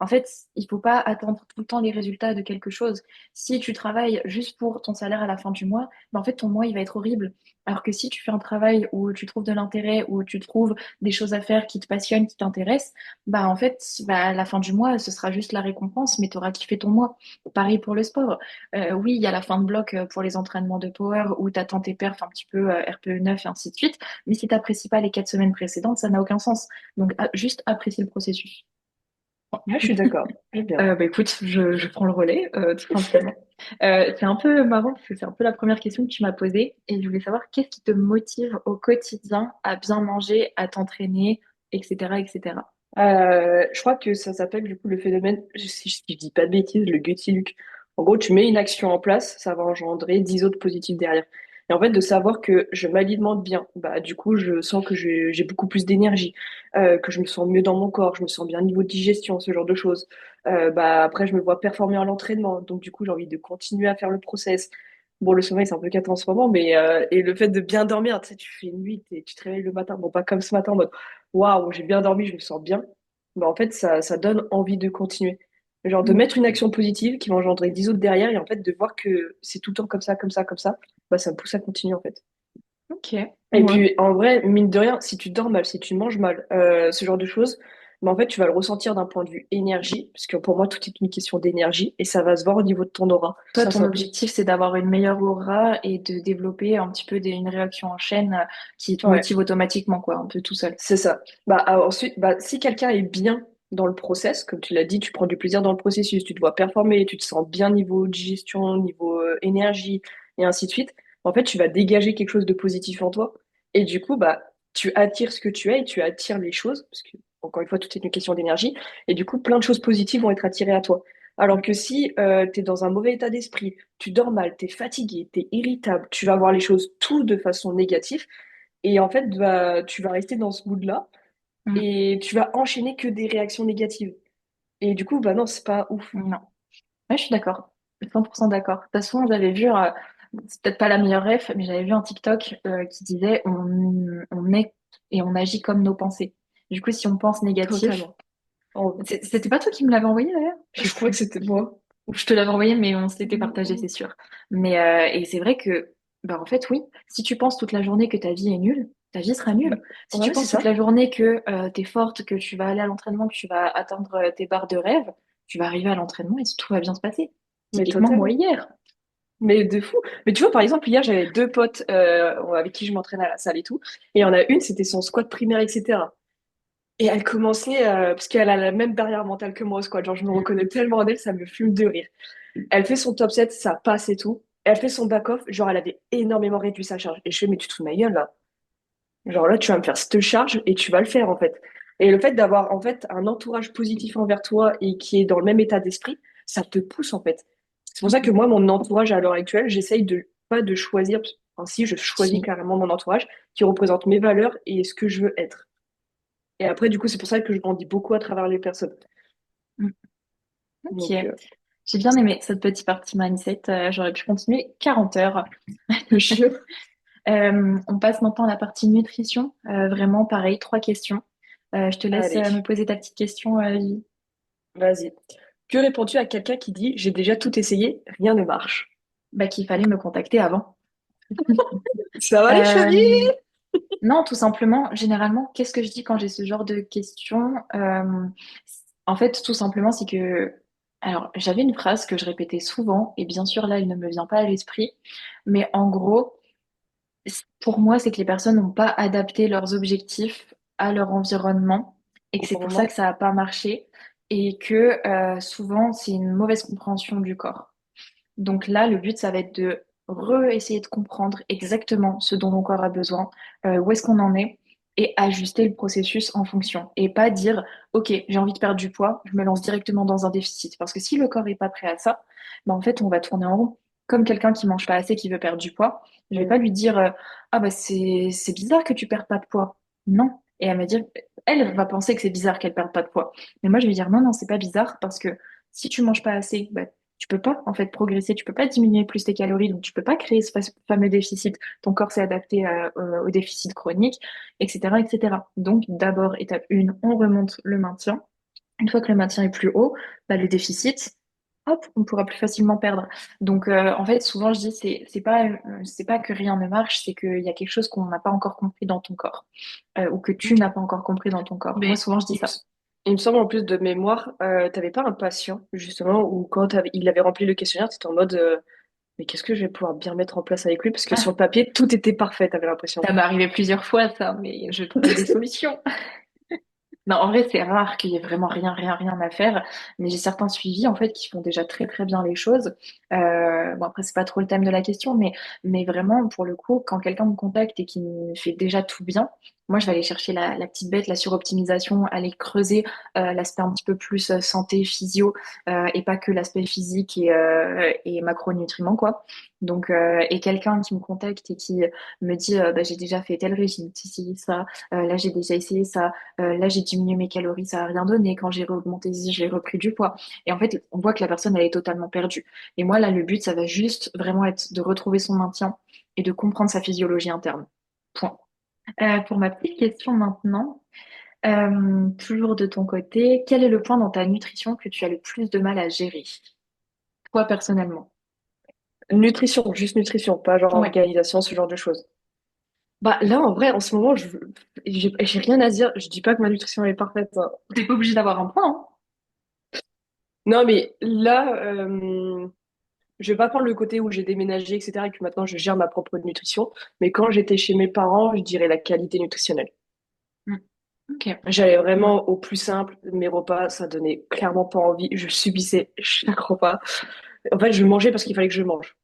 En fait, il faut pas attendre tout le temps les résultats de quelque chose. Si tu travailles juste pour ton salaire à la fin du mois, ben en fait, ton mois, il va être horrible. Alors que si tu fais un travail où tu trouves de l'intérêt, où tu trouves des choses à faire qui te passionnent, qui t'intéressent, bah, en fait, bah, à la fin du mois, ce sera juste la récompense, mais tu auras kiffé ton mois. Pareil pour le sport. Oui, il y a la fin de bloc pour les entraînements de power où tu attends tes perfs un petit peu RPE 9 et ainsi de suite. Mais si tu n'apprécies pas les 4 semaines précédentes, ça n'a aucun sens. Donc, juste apprécier le processus. Ouais, je suis d'accord. J'aime bien. Bah, écoute, je prends le relais, tout simplement. C'est un peu marrant parce que c'est un peu la première question que tu m'as posée et je voulais savoir qu'est-ce qui te motive au quotidien à bien manger, à t'entraîner, etc., etc. Je crois que ça s'appelle du coup le phénomène, si je dis pas de bêtises, le Gutsy Luke. En gros, tu mets une action en place, ça va engendrer 10 autres positifs derrière. Et en fait, de savoir que je m'alimente bien, bah du coup, je sens que j'ai beaucoup plus d'énergie, que je me sens mieux dans mon corps, je me sens bien au niveau de digestion, ce genre de choses. Bah après, je me vois performer à l'entraînement, donc du coup, j'ai envie de continuer à faire le process. Bon, le sommeil, c'est un peu cata en ce moment, mais et le fait de bien dormir, tu sais, tu fais une nuit, tu te réveilles le matin, bon, pas comme ce matin, en mode waouh, j'ai bien dormi, je me sens bien. Bah, en fait, ça donne envie de continuer. Genre de Mm. mettre une action positive qui va engendrer 10 autres derrière et en fait de voir que c'est tout le temps comme ça, comme ça, comme ça, bah ça me pousse à continuer en fait. Ok, Et ouais. puis en vrai, mine de rien, si tu dors mal, si tu manges mal, ce genre de choses, bah, en fait tu vas le ressentir d'un point de vue énergie, parce que pour moi tout est une question d'énergie et ça va se voir au niveau de ton aura. Toi, ton Ça peut. objectif, c'est d'avoir une meilleure aura et de développer un petit peu une réaction en chaîne qui te Ouais. motive automatiquement, quoi, un peu tout seul. C'est ça. Bah, ensuite, bah, si quelqu'un est bien dans le process, comme tu l'as dit, tu prends du plaisir dans le processus, tu te vois performer, tu te sens bien niveau digestion, niveau énergie, et ainsi de suite, en fait, tu vas dégager quelque chose de positif en toi. Et du coup, bah, tu attires ce que tu es et tu attires les choses, parce que, encore une fois, tout est une question d'énergie. Et du coup, plein de choses positives vont être attirées à toi. Alors Mm. que si tu es dans un mauvais état d'esprit, tu dors mal, tu es fatigué, tu es irritable, tu vas voir les choses tout de façon négative. Et en fait, bah, tu vas rester dans ce mood-là Mm. et tu vas enchaîner que des réactions négatives. Et du coup, bah non, c'est pas ouf. Non. Ouais, je suis d'accord. 100% d'accord. De toute façon, j'avais vu, c'est peut-être pas la meilleure ref, mais j'avais vu un TikTok qui disait on est et on agit comme nos pensées. Du coup, si on pense négatif, Totalement. Oh, c'était pas toi qui me l'avais envoyé d'ailleurs? Je sais je crois que plus. c'était moi. Ou je te l'avais envoyé, mais on se l'était partagé, c'est sûr. Mais et c'est vrai que, bah en fait, oui, si tu penses toute la journée que ta vie est nulle, ta vie sera Bah, nulle. Si tu ouais, c'est penses toute ça. la journée que t'es forte, que tu vas aller à l'entraînement, que tu vas atteindre tes barres de rêve, tu vas arriver à l'entraînement et tout va bien se passer. Mais Typiquement, moi totalement. hier. Mais de fou. Mais tu vois, par exemple, hier, j'avais deux potes avec qui je m'entraîne à la salle et tout. Et il y en a une, c'était son squat primaire, etc. Et elle commençait, parce qu'elle a la même barrière mentale que moi au squat. Genre, je me reconnais tellement en elle, ça me fume de rire. Elle fait son top 7, ça passe et tout. Elle fait son back-off, genre, elle avait énormément réduit sa charge. Et je fais, mais tu te fous de ma gueule, là. Genre, là, tu vas me faire cette charge et tu vas le faire, en fait. Et le fait d'avoir, en fait, un entourage positif envers toi et qui est dans le même état d'esprit, ça te pousse, en fait. C'est pour ça que moi, mon entourage à l'heure actuelle, j'essaye de pas de choisir, enfin, si, je choisis Si. carrément mon entourage qui représente mes valeurs et ce que je veux être. Et après, du coup, c'est pour ça que je grandis beaucoup à travers les personnes. Mm. Ok. Donc, J'ai bien aimé cette petite partie mindset. J'aurais pu continuer 40 heures. je jure. On passe maintenant à la partie nutrition. Vraiment, pareil, 3 questions. Je te laisse me Allez, poser ta petite question, Lily. vas-y. Que réponds-tu à quelqu'un qui dit, j'ai déjà tout essayé, rien ne marche? Bah, qu'il fallait me contacter avant. Ça va les Euh, chevilles? non, tout simplement, généralement, qu'est-ce que je dis quand j'ai ce genre de questions? En fait, tout simplement, c'est que... Alors, j'avais une phrase que je répétais souvent, et bien sûr, là, elle ne me vient pas à l'esprit, mais en gros, pour moi, c'est que les personnes n'ont pas adapté leurs objectifs à leur environnement, et que Au c'est bon pour ça que moment. ça n'a pas marché, et que souvent, c'est une mauvaise compréhension du corps. Donc là, le but, ça va être de essayer de comprendre exactement ce dont mon corps a besoin, où est-ce qu'on en est, et ajuster le processus en fonction. Et pas dire, OK, j'ai envie de perdre du poids, je me lance directement dans un déficit. Parce que si le corps n'est pas prêt à ça, ben en fait, on va tourner en rond. Comme quelqu'un qui mange pas assez, qui veut perdre du poids, je vais Mm. pas lui dire, ah bah c'est bizarre que tu perds pas de poids. Non. Et elle va dire, elle va penser que c'est bizarre qu'elle perde pas de poids. Mais moi, je vais dire, non, non, c'est pas bizarre parce que si tu manges pas assez, bah, tu peux pas en fait progresser, tu peux pas diminuer plus tes calories, donc tu peux pas créer ce fameux déficit. Ton corps s'est adapté au déficit chronique, etc., etc. Donc d'abord, étape 1, on remonte le maintien. Une fois que le maintien est plus haut, bah, le déficit, hop, on pourra plus facilement perdre. Donc en fait, souvent je dis c'est pas que rien ne marche, c'est qu'il y a quelque chose qu'on n'a pas encore compris dans ton corps ou que tu n'as Ok. pas encore compris dans ton corps. Moi Mais souvent je dis il me, ça. il me semble en plus de mémoire, t'avais pas un patient, justement, où quand il avait rempli le questionnaire, t'étais en mode mais qu'est-ce que je vais pouvoir bien mettre en place avec lui? Parce que sur le papier, tout était parfait, t'avais l'impression. Ça m'est arrivé plusieurs fois ça, mais je trouvais des solutions. Non, en vrai, c'est rare qu'il y ait vraiment rien à faire, mais j'ai certains suivis en fait qui font déjà très bien les choses. Bon après c'est pas trop le thème de la question, mais vraiment pour le coup, quand quelqu'un me contacte et qui me fait déjà tout bien, moi je vais aller chercher la petite bête, la suroptimisation, aller creuser l'aspect un petit peu plus santé, physio et pas que l'aspect physique et macronutriments quoi. Donc et quelqu'un qui me contacte et qui me dit bah, j'ai déjà fait tel régime, si ça, là j'ai déjà essayé ça. Là, j'ai diminué mes calories, ça n'a rien donné. Quand j'ai augmenté, j'ai repris du poids. Et en fait, on voit que la personne, elle est totalement perdue. Et moi, là, le but, ça va juste vraiment être de retrouver son maintien et de comprendre sa physiologie interne. Point. Pour ma petite question maintenant, toujours de ton côté, quel est le point dans ta nutrition que tu as le plus de mal à gérer, toi personnellement? Nutrition, juste nutrition, pas genre Ouais, organisation, ce genre de choses. Bah là, en vrai, en ce moment, j'ai rien à dire. Je dis pas que ma nutrition elle est parfaite, hein. t'es pas obligé d'avoir un point, hein. Non, mais là, je vais pas prendre le côté où j'ai déménagé, etc., et que maintenant je gère ma propre nutrition. Mais quand j'étais chez mes parents, je dirais la qualité nutritionnelle. Mm. Ok. J'allais Ouais. vraiment au plus simple. Mes repas, ça donnait clairement pas envie. Je subissais chaque repas. En fait, je mangeais parce qu'il fallait que je mange.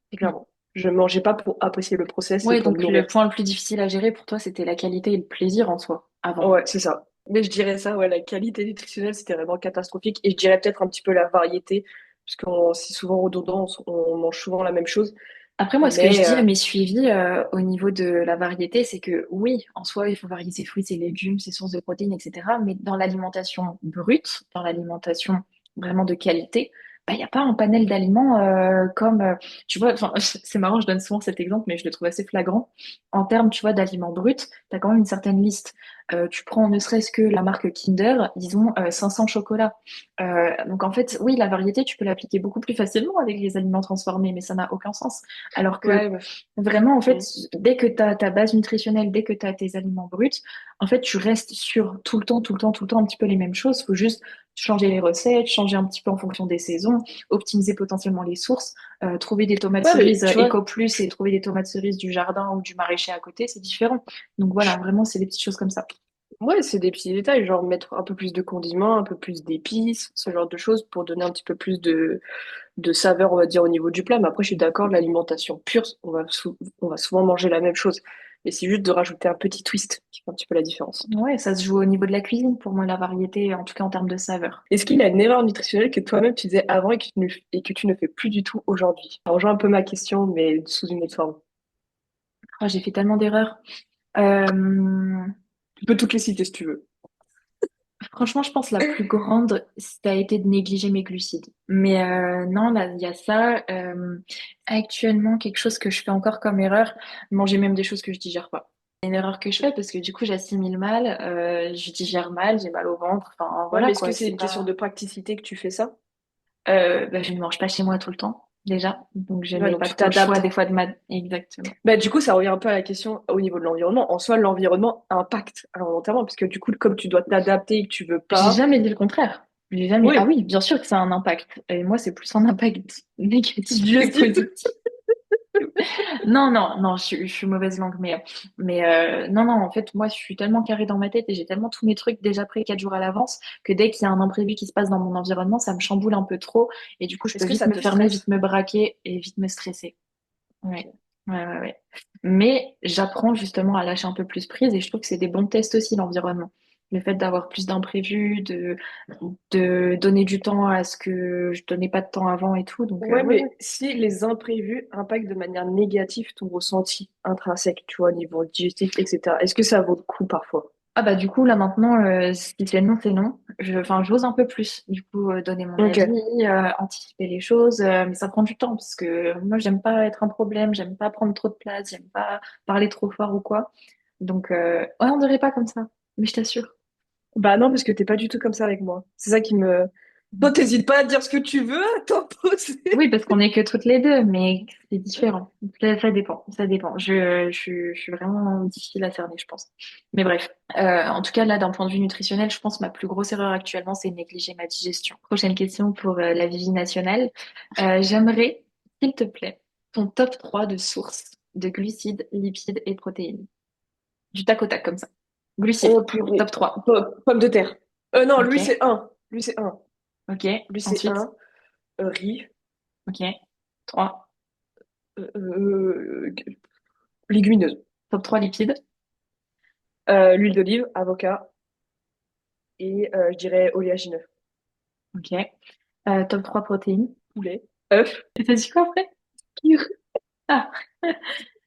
Très Mm. clairement. Je mangeais pas pour apprécier le process, c'est Ouais, pour me donc le nourrir. point le plus difficile à gérer pour toi, c'était la qualité et le plaisir en soi, avant. Ouais, c'est ça. Mais je dirais ça, ouais, la qualité nutritionnelle, c'était vraiment catastrophique. Et je dirais peut-être un petit peu la variété, parce qu'on c'est souvent redondant, on mange souvent la même chose. Après, moi, ce que je Mais dis à mes suivis au niveau de la variété, c'est que oui, en soi, il faut varier ses fruits, ses légumes, ses sources de protéines, etc. Mais dans l'alimentation brute, dans l'alimentation vraiment de qualité, bah, il n'y a pas un panel d'aliments comme, tu vois, enfin, c'est marrant, je donne souvent cet exemple, mais je le trouve assez flagrant. En termes, tu vois, d'aliments bruts, tu as quand même une certaine liste. Tu prends ne serait-ce que la marque Kinder, ils ont 500 chocolats. Donc en fait, oui, la variété, tu peux l'appliquer beaucoup plus facilement avec les aliments transformés, mais ça n'a aucun sens. Alors que ouais, bah, vraiment, en fait, mm. dès que tu as ta base nutritionnelle, dès que tu as tes aliments bruts, en fait, tu restes sur tout le temps, tout le temps, tout le temps un petit peu les mêmes choses. Il faut juste changer les recettes, changer un petit peu en fonction des saisons, optimiser potentiellement les sources, trouver des tomates Ouais, mais cerises tu vois, Eco Plus et trouver des tomates cerises du jardin ou du maraîcher à côté, c'est différent. Donc voilà, vraiment, c'est des petites choses comme ça. ouais, c'est des petits détails, genre mettre un peu plus de condiments, un peu plus d'épices, ce genre de choses pour donner un petit peu plus de saveur, on va dire, au niveau du plat. Mais après, je suis d'accord, l'alimentation pure, on va souvent manger la même chose. Et c'est juste de rajouter un petit twist qui fait un petit peu la différence. Ouais, ça se joue au niveau de la cuisine pour moi, la variété, en tout cas en termes de saveur. Est-ce qu'il y a une erreur nutritionnelle que toi-même tu faisais avant et que tu ne fais plus du tout aujourd'hui? Ça rejoint un peu ma question, mais sous une autre forme. Oh, j'ai fait tellement d'erreurs. Euh, Tu peux toutes les citer si tu veux. Franchement, je pense la plus grande, ça a été de négliger mes glucides. Mais non, là, il y a ça. Actuellement, quelque chose que je fais encore comme erreur, manger même des choses que je digère pas. C'est une erreur que je fais parce que du coup, j'assimile mal, je digère mal, j'ai mal au ventre. Enfin, Ouais, voilà mais est-ce que quoi, c'est c'est une question pas. de praticité que tu fais ça? Bah, je ne mange pas chez moi tout le temps déjà, donc je Ouais, n'ai donc pas tu trop le choix t'adaptes. des fois de ma. Exactement. Bah, du coup, ça revient un peu à la question au niveau de l'environnement. En soi, l'environnement impacte involontairement, parce que du coup, comme tu dois t'adapter et que tu veux J'ai pas. jamais dit le contraire. J'ai jamais. Ah Oui, oui, bien sûr que ça a un impact. Et moi, c'est plus un impact négatif que digestif. positif. Non, non, non, je suis mauvaise langue, non, non, en fait, moi, je suis tellement carrée dans ma tête et j'ai tellement tous mes trucs déjà prêts 4 jours à l'avance que dès qu'il y a un imprévu qui se passe dans mon environnement, ça me chamboule un peu trop et du coup, je peux Est-ce que vite ça me te fermer, vite stresse? me braquer et vite me stresser. Ouais, Ok. ouais, ouais, ouais. Mais j'apprends justement à lâcher un peu plus prise et je trouve que c'est des bons tests aussi, l'environnement. Le fait d'avoir plus d'imprévus, de donner du temps à ce que je donnais pas de temps avant et tout. Donc, Ouais, ouais, ouais. mais si les imprévus impactent de manière négative ton ressenti intrinsèque, tu vois, au niveau digestif, etc., est-ce que ça vaut le coup parfois? Ah bah du coup là maintenant si c'est non c'est non. Enfin j'ose un peu plus du coup donner mon Ok. avis, anticiper les choses, mais ça prend du temps parce que moi j'aime pas être un problème, j'aime pas prendre trop de place, j'aime pas parler trop fort ou quoi. Donc ouais on dirait pas comme ça, mais je t'assure. Bah non, parce que t'es pas du tout comme ça avec moi. C'est ça qui me. Toi, t'hésites pas à dire ce que tu veux, à t'en poser. Oui parce qu'on est que toutes les deux, mais c'est différent. Ça dépend, ça dépend. Je suis vraiment difficile à cerner je pense. Mais bref, en tout cas là d'un point de vue nutritionnel, je pense que ma plus grosse erreur actuellement c'est négliger ma digestion. Prochaine question pour la Vigie nationale. J'aimerais, s'il te plaît, ton top 3 de sources de glucides, lipides et protéines. Du tac au tac, comme ça. Glucides, Oh purée. top 3. Pomme de terre. Non, Ok, lui c'est un. Lui c'est un. ok. Lui c'est Ensuite, un. Riz. ok. 3. Euh, euh, légumineuse. Top 3 lipides. L'huile d'olive, avocat et je dirais oléagineux. Ok. Top 3 protéines. Poulet. Œuf. Et t'as dit quoi après? Ah,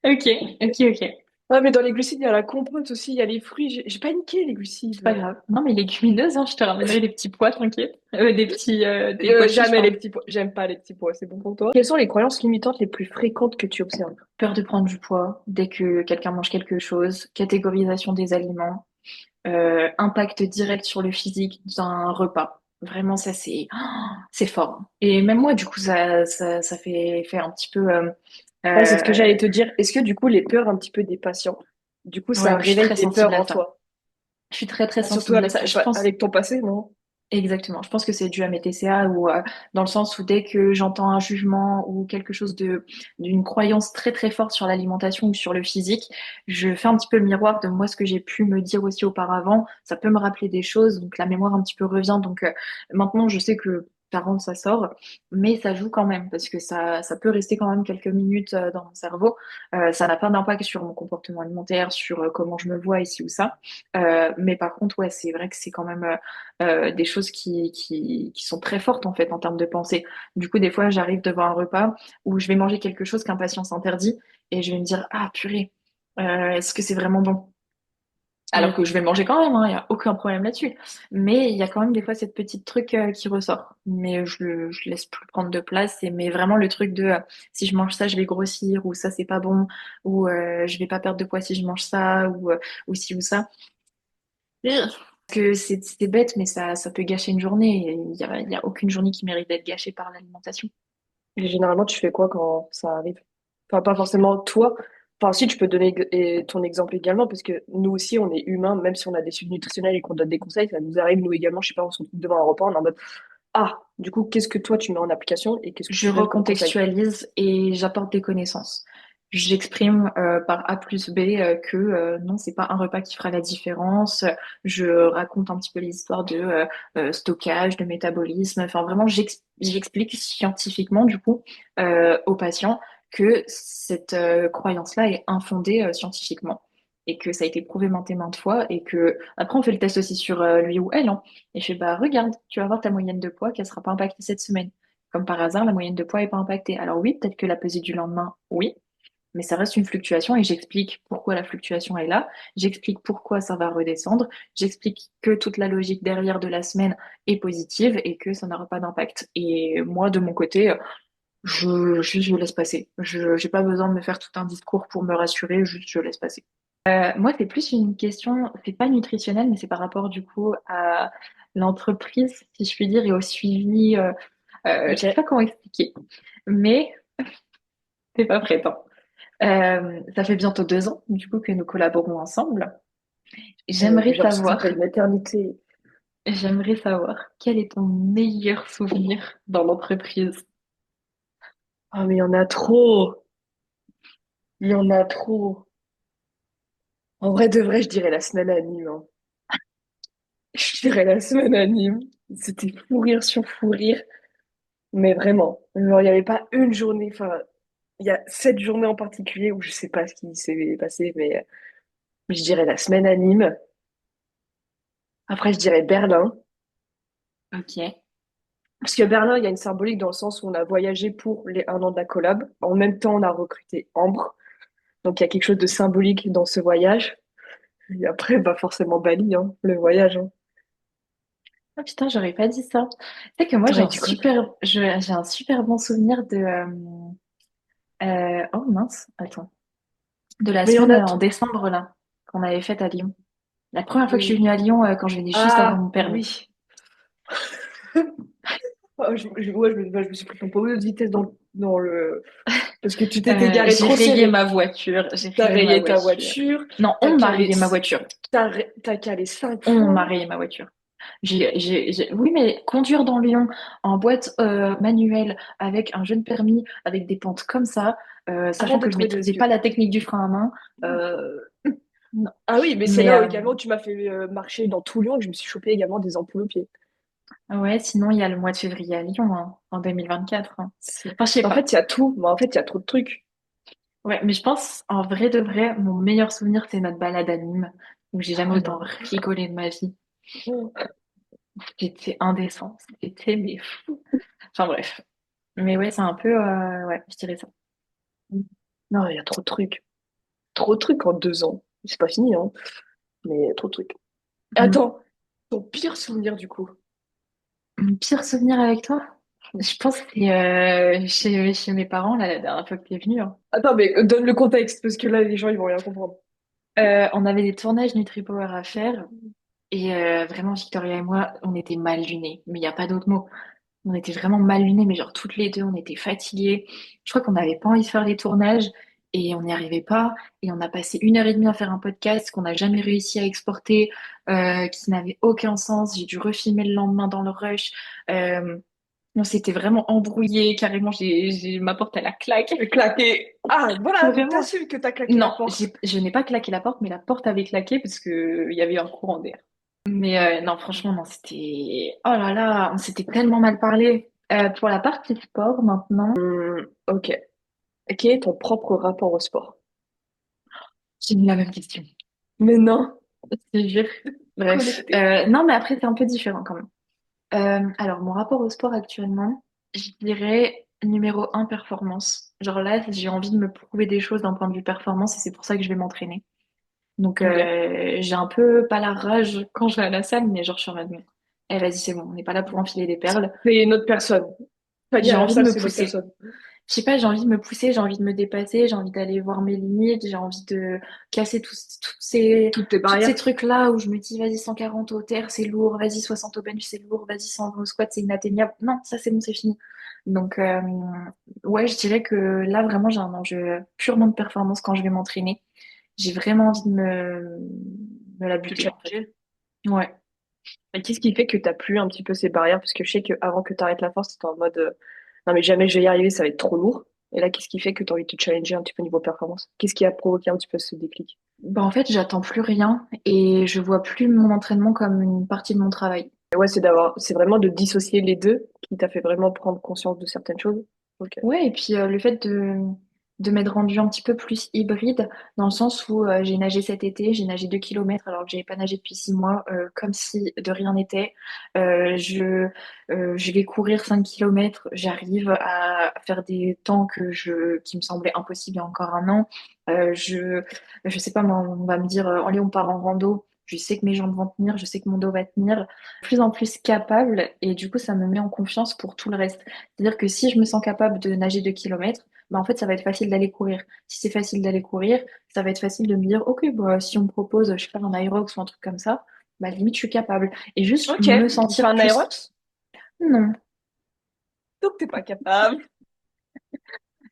ok, ok, ok. Ah, mais dans les glucides, il y a la compote aussi, il y a les fruits. J'ai paniqué les C'est pas glucides. grave. Non, mais légumineuses, hein, je te ramènerai des petits pois, t'inquiète. Des pois chiches, Jamais les pardon. petits pois. J'aime pas les petits pois, c'est bon pour toi. Quelles sont les croyances limitantes les plus fréquentes que tu observes? Peur de prendre du poids dès que quelqu'un mange quelque chose. Catégorisation des aliments. Impact direct sur le physique d'un repas. Vraiment, ça, c'est fort. Et même moi, du coup, ça fait un petit peu. Ouais, c'est ce que Euh, j'allais te dire. Est-ce que du coup, les peurs un petit peu des patients, du coup, ouais, ça moi, je suis réveille très des peurs sensible à en ça. toi? Je suis très, très Bah, surtout sensible à avec ça. Je pense, avec ton passé, non? exactement. Je pense que c'est dû à mes TCA ou dans le sens où dès que j'entends un jugement ou quelque chose d'une croyance très très forte sur l'alimentation ou sur le physique, je fais un petit peu le miroir de moi ce que j'ai pu me dire aussi auparavant. Ça peut me rappeler des choses, donc la mémoire un petit peu revient. Donc maintenant, je sais que ça rentre, ça sort, mais ça joue quand même parce que ça peut rester quand même quelques minutes dans mon cerveau. Ça n'a pas d'impact sur mon comportement alimentaire, sur comment je me vois ici ou ça. Mais par contre, ouais, c'est vrai que c'est quand même des choses qui sont très fortes en fait en termes de pensée. Du coup, des fois, j'arrive devant un repas où je vais manger quelque chose qu'un patient s'interdit et je vais me dire, ah purée, est-ce que c'est vraiment bon? Alors Mm. que je vais le manger quand même, il n'y a aucun problème là-dessus. Mais il y a quand même des fois cette petite truc qui ressort. Mais je laisse plus prendre de place. Mais vraiment le truc de si je mange ça, je vais grossir, ou ça, c'est pas bon, ou je vais pas perdre de poids si je mange ça, ou ci ou ça. Parce que c'est bête, mais ça peut gâcher une journée. Il y a aucune journée qui mérite d'être gâchée par l'alimentation. Et généralement, tu fais quoi quand ça arrive? Enfin, pas forcément toi. Enfin, si tu peux donner ton exemple également, parce que nous aussi, on est humains, même si on a des suivis nutritionnels et qu'on donne des conseils, ça nous arrive, nous également, je sais pas, on se retrouve devant un repas, on est en mode, ah, du coup, qu'est-ce que toi tu mets en application et qu'est-ce que Je tu donnes comme conseil? recontextualise et j'apporte des connaissances. J'exprime par A plus B que non, c'est pas un repas qui fera la différence. Je raconte un petit peu l'histoire de stockage, de métabolisme. Enfin, vraiment, j'explique scientifiquement, du coup, aux patients que cette croyance-là est infondée scientifiquement et que ça a été prouvé maintes et maintes fois et que après on fait le test aussi sur lui ou elle, hein. Et je fais bah regarde, tu vas voir ta moyenne de poids qu'elle sera pas impactée cette semaine. Comme par hasard, la moyenne de poids n'est pas impactée. Alors oui, peut-être que la pesée du lendemain, oui, mais ça reste une fluctuation et j'explique pourquoi la fluctuation est là, j'explique pourquoi ça va redescendre, j'explique que toute la logique derrière de la semaine est positive et que ça n'aura pas d'impact. Et moi, de mon côté, je laisse passer. Je n'ai pas besoin de me faire tout un discours pour me rassurer, juste je laisse passer. Moi, c'est plus une question, c'est pas nutritionnel, mais c'est par rapport du coup à l'entreprise, si je puis dire, et au suivi. Je sais Ok. pas comment expliquer, mais t'es pas prête, hein. Ça fait bientôt 2 ans, du coup, que nous collaborons ensemble. J'aimerais Genre, ça fait savoir, une éternité. j'aimerais savoir quel est ton meilleur souvenir dans l'entreprise. Ah, mais il y en a trop. Il y en a trop. En vrai de vrai, je dirais la semaine anime, hein. Je dirais la semaine anime. C'était fou rire sur fou rire. Mais vraiment, genre, il n'y avait pas une journée, enfin, il y a cette journée en particulier où je sais pas ce qui s'est passé, mais je dirais la semaine anime. Après, je dirais Berlin. Ok. Parce que Berlin, il y a une symbolique dans le sens où on a voyagé pour les 1 an de la collab. En même temps, on a recruté Ambre. Donc, il y a quelque chose de symbolique dans ce voyage. Et après, bah, forcément Bali, hein, le voyage, hein. Ah putain, j'aurais pas dit ça. C'est que moi, T'aurais dit quoi, toi? j'ai un super bon souvenir de, oh mince, attends, de la Mais il y en semaine a en trop. décembre là, qu'on avait faite à Lyon. La première fois que je suis Oui. venue à Lyon, quand je venais juste d'avoir Ah, mon permis. oui. Oh, ouais, je me suis pris ton pommeau de vitesse dans le... Parce que tu t'étais garé J'ai trop rayé serré. ma voiture. J'ai T'as rayé ma rayé ta voiture. voiture, Non, t'as on m'a calé, rayé ma voiture. t'as calé 5 On m'a fois. rayé ma voiture. Oui, mais conduire dans Lyon en boîte manuelle avec un jeune permis, avec des pentes comme ça, sachant Arrête de que je trouver des maîtrisais pas excuses. la technique du frein à main, euh, non. Ah oui, mais c'est Mais là où également tu m'as fait marcher dans tout Lyon que je me suis chopé également des ampoules aux pieds. ouais, sinon il y a le mois de février à Lyon, hein, en 2024, hein. Enfin, je sais En fait, pas. il y a tout. Mais en fait, il y a trop de trucs. Ouais, mais je pense, en vrai de vrai, mon meilleur souvenir, c'est notre balade à Nîmes, où j'ai jamais Oh autant non. rigolé de ma vie. C'était indécent. C'était mais fou. Enfin bref. Mais ouais, c'est un peu, ouais, je dirais ça. Non, il y a trop de trucs. Trop de trucs en 2 ans. C'est pas fini, hein. Mais trop de trucs. Mm. Attends, ton pire souvenir du coup. Mon pire souvenir avec toi? Je pense que c'est chez mes parents, là, la dernière fois que t'es venu, hein. Attends, mais donne le contexte, parce que là, les gens, ils vont rien comprendre. On avait des tournages NutriPower à faire et vraiment, Victoria et moi, on était mal lunés. Mais il n'y a pas d'autre mot. On était vraiment mal lunés, mais genre toutes les deux, on était fatigués. Je crois qu'on n'avait pas envie de faire les tournages et on n'y arrivait pas. Et on a passé 1 heure et demie à faire un podcast qu'on n'a jamais réussi à exporter, qui n'avait aucun sens. J'ai dû refilmer le lendemain dans le rush. Euh, on s'était vraiment embrouillé. Carrément, ma porte, elle a claqué. Claquer. Ah, voilà, Vraiment. t'assumes que t'as claqué la Non, porte. je n'ai pas claqué la porte, mais la porte avait claqué parce que il y avait un courant d'air. Mais non, franchement, non, c'était... Oh là là, on s'était tellement mal parlé. Pour la partie sport, maintenant, Ok. Quel est ton propre rapport au sport? j'ai mis la même question. Mais non, Je te jure. Bref. connecté. Non, mais après, c'est un peu différent quand même. Alors, mon rapport au sport actuellement, je dirais numéro un, performance. Genre là, j'ai envie de me prouver des choses d'un point de vue performance et c'est pour ça que je vais m'entraîner. Donc, Ok. j'ai un peu pas la rage quand je vais à la salle, mais genre, je suis en mode, bon, eh, vas-y, c'est bon, on n'est pas là pour enfiler des perles. C'est une autre personne. Fanny J'ai à la envie de salle, me c'est une autre pousser. personne. Je sais pas, j'ai envie de me pousser, j'ai envie de me dépasser, j'ai envie d'aller voir mes limites, j'ai envie de casser Toutes tes tous ces barrières. trucs-là où je me dis, vas-y, 140 au terre, c'est lourd, vas-y, 60 au bench, c'est lourd, vas-y, 120 au squat, c'est inatteignable. Non, ça, c'est bon, c'est fini. Donc, ouais, je dirais que là, vraiment, j'ai un enjeu purement de performance quand je vais m'entraîner. J'ai vraiment envie de me la Te buter, en fait. challenger. Ouais. Et qu'est-ce qui fait que t'as plus un petit peu ces barrières? Parce que je sais qu'avant que t'arrêtes la force, t'étais en mode non mais jamais je vais y arriver, ça va être trop lourd. Et là, qu'est-ce qui fait que t'as envie de te challenger un petit peu niveau performance? Qu'est-ce qui a provoqué un petit peu ce déclic? Bah, en fait, j'attends plus rien et je vois plus mon entraînement comme une partie de mon travail. Et ouais, c'est vraiment de dissocier les deux qui t'a fait vraiment prendre conscience de certaines choses. Ok. Ouais, et puis le fait de m'être rendue un petit peu plus hybride, dans le sens où j'ai nagé cet été, j'ai nagé 2 kilomètres alors que j'avais pas nagé depuis 6 mois, comme si de rien n'était. Je vais courir 5 kilomètres, j'arrive à faire des temps qui me semblaient impossibles il y a encore un an. Je sais pas, moi, on va me dire, allez, on part en rando. Je sais que mes jambes vont tenir, je sais que mon dos va tenir. De plus en plus capable, et du coup, ça me met en confiance pour tout le reste. C'est-à-dire que si je me sens capable de nager 2 kilomètres, bah en fait, ça va être facile d'aller courir. Si c'est facile d'aller courir, ça va être facile de me dire, OK, bah, si on me propose, je sais pas, un aerox ou un truc comme ça, bah limite, je suis capable. Et juste Ok, me on fait sentir un plus... aérox, Non, donc t'es pas capable.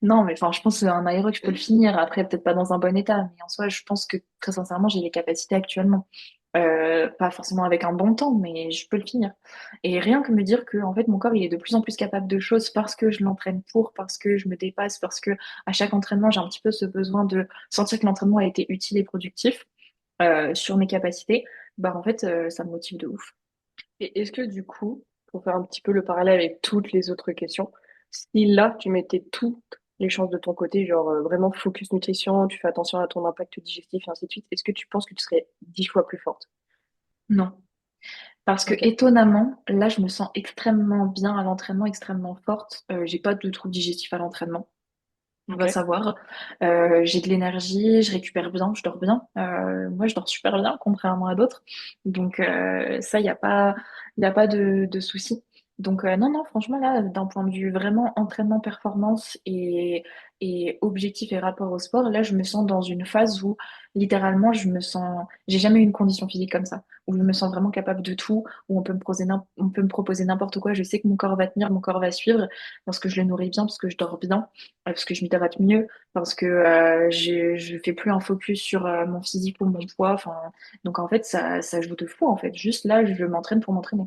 non, mais enfin, je pense qu'un aerox, je peux le finir. Après, peut-être pas dans un bon état, mais en soi, je pense que très sincèrement, j'ai les capacités actuellement. Pas forcément avec un bon temps, mais je peux le finir. Et rien que me dire que en fait mon corps il est de plus en plus capable de choses parce que je l'entraîne pour, parce que je me dépasse, parce que à chaque entraînement j'ai un petit peu ce besoin de sentir que l'entraînement a été utile et productif sur mes capacités, bah en fait ça me motive de ouf. Et est-ce que du coup, pour faire un petit peu le parallèle avec toutes les autres questions, si là tu mettais toutes les chances de ton côté, genre vraiment focus nutrition, tu fais attention à ton impact digestif et ainsi de suite, est-ce que tu penses que tu serais 10 fois plus forte? Non. Parce que Ok. étonnamment, là je me sens extrêmement bien à l'entraînement, extrêmement forte. J'ai pas de troubles digestifs à l'entraînement. Va Ok. savoir. J'ai de l'énergie, je récupère bien, je dors bien. Moi, je dors super bien, contrairement à d'autres. Donc, ça, y a pas de souci. Donc, non, non, franchement, là, d'un point de vue vraiment entraînement, performance et objectif et rapport au sport, là, je me sens dans une phase où, littéralement, j'ai jamais eu une condition physique comme ça, où je me sens vraiment capable de tout, où on peut me proposer n'importe quoi. Je sais que mon corps va tenir, mon corps va suivre, parce que je le nourris bien, parce que je dors bien parce que je m'hydrate mieux, parce que je fais plus un focus sur mon physique ou mon poids. Enfin, donc en fait, ça joue de fou en fait. Juste là, je m'entraîne pour m'entraîner.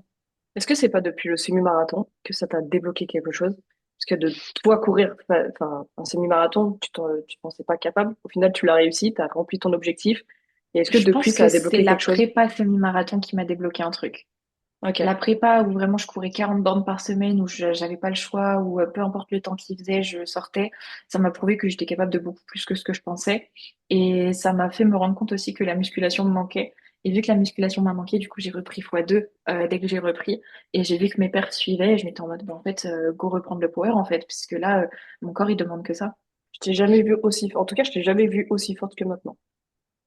Est-ce que c'est pas depuis le semi-marathon que ça t'a débloqué quelque chose? Parce que de toi courir, enfin, un semi-marathon, tu pensais pas capable. Au final, tu l'as réussi, tu as rempli ton objectif. Et est-ce que Je depuis, pense ça que a c'est débloqué la quelque chose? prépa semi-marathon qui m'a débloqué un truc. La Ok. prépa où vraiment je courais 40 bornes par semaine, où j'avais pas le choix, où peu importe le temps qu'il faisait, je sortais, ça m'a prouvé que j'étais capable de beaucoup plus que ce que je pensais. Et ça m'a fait me rendre compte aussi que la musculation me manquait. Et vu que la musculation m'a manqué, du coup j'ai repris x2 dès que j'ai repris. Et j'ai vu que mes perfs suivaient et je m'étais en mode, bah, en fait, go reprendre le power en fait, puisque là, mon corps il demande que ça. Je t'ai jamais vu aussi, en tout cas, je t'ai jamais vu aussi forte que maintenant.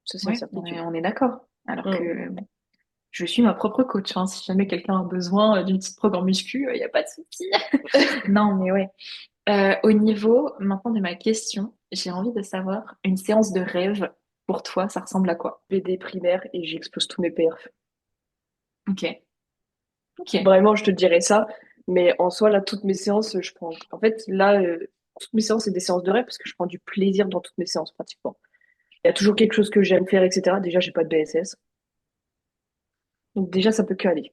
Ça, c'est une Ouais, certitude. on est d'accord. Alors Hmm. que bon, je suis ma propre coach, hein. Si jamais quelqu'un a besoin d'une petite programme muscu, il n'y a pas de souci. Non, mais ouais. Au niveau maintenant de ma question, j'ai envie de savoir, une séance de rêve, pour toi, ça ressemble à quoi? BD primaire et j'explose tous mes perfs. Ok, ok. Vraiment, je te dirais ça. Mais en soi, là, toutes mes séances, je prends. En fait, là, toutes mes séances, c'est des séances de rêve parce que je prends du plaisir dans toutes mes séances, pratiquement. Il y a toujours quelque chose que j'aime faire, etc. Déjà, j'ai pas de BSS. Donc, déjà, ça peut que aller.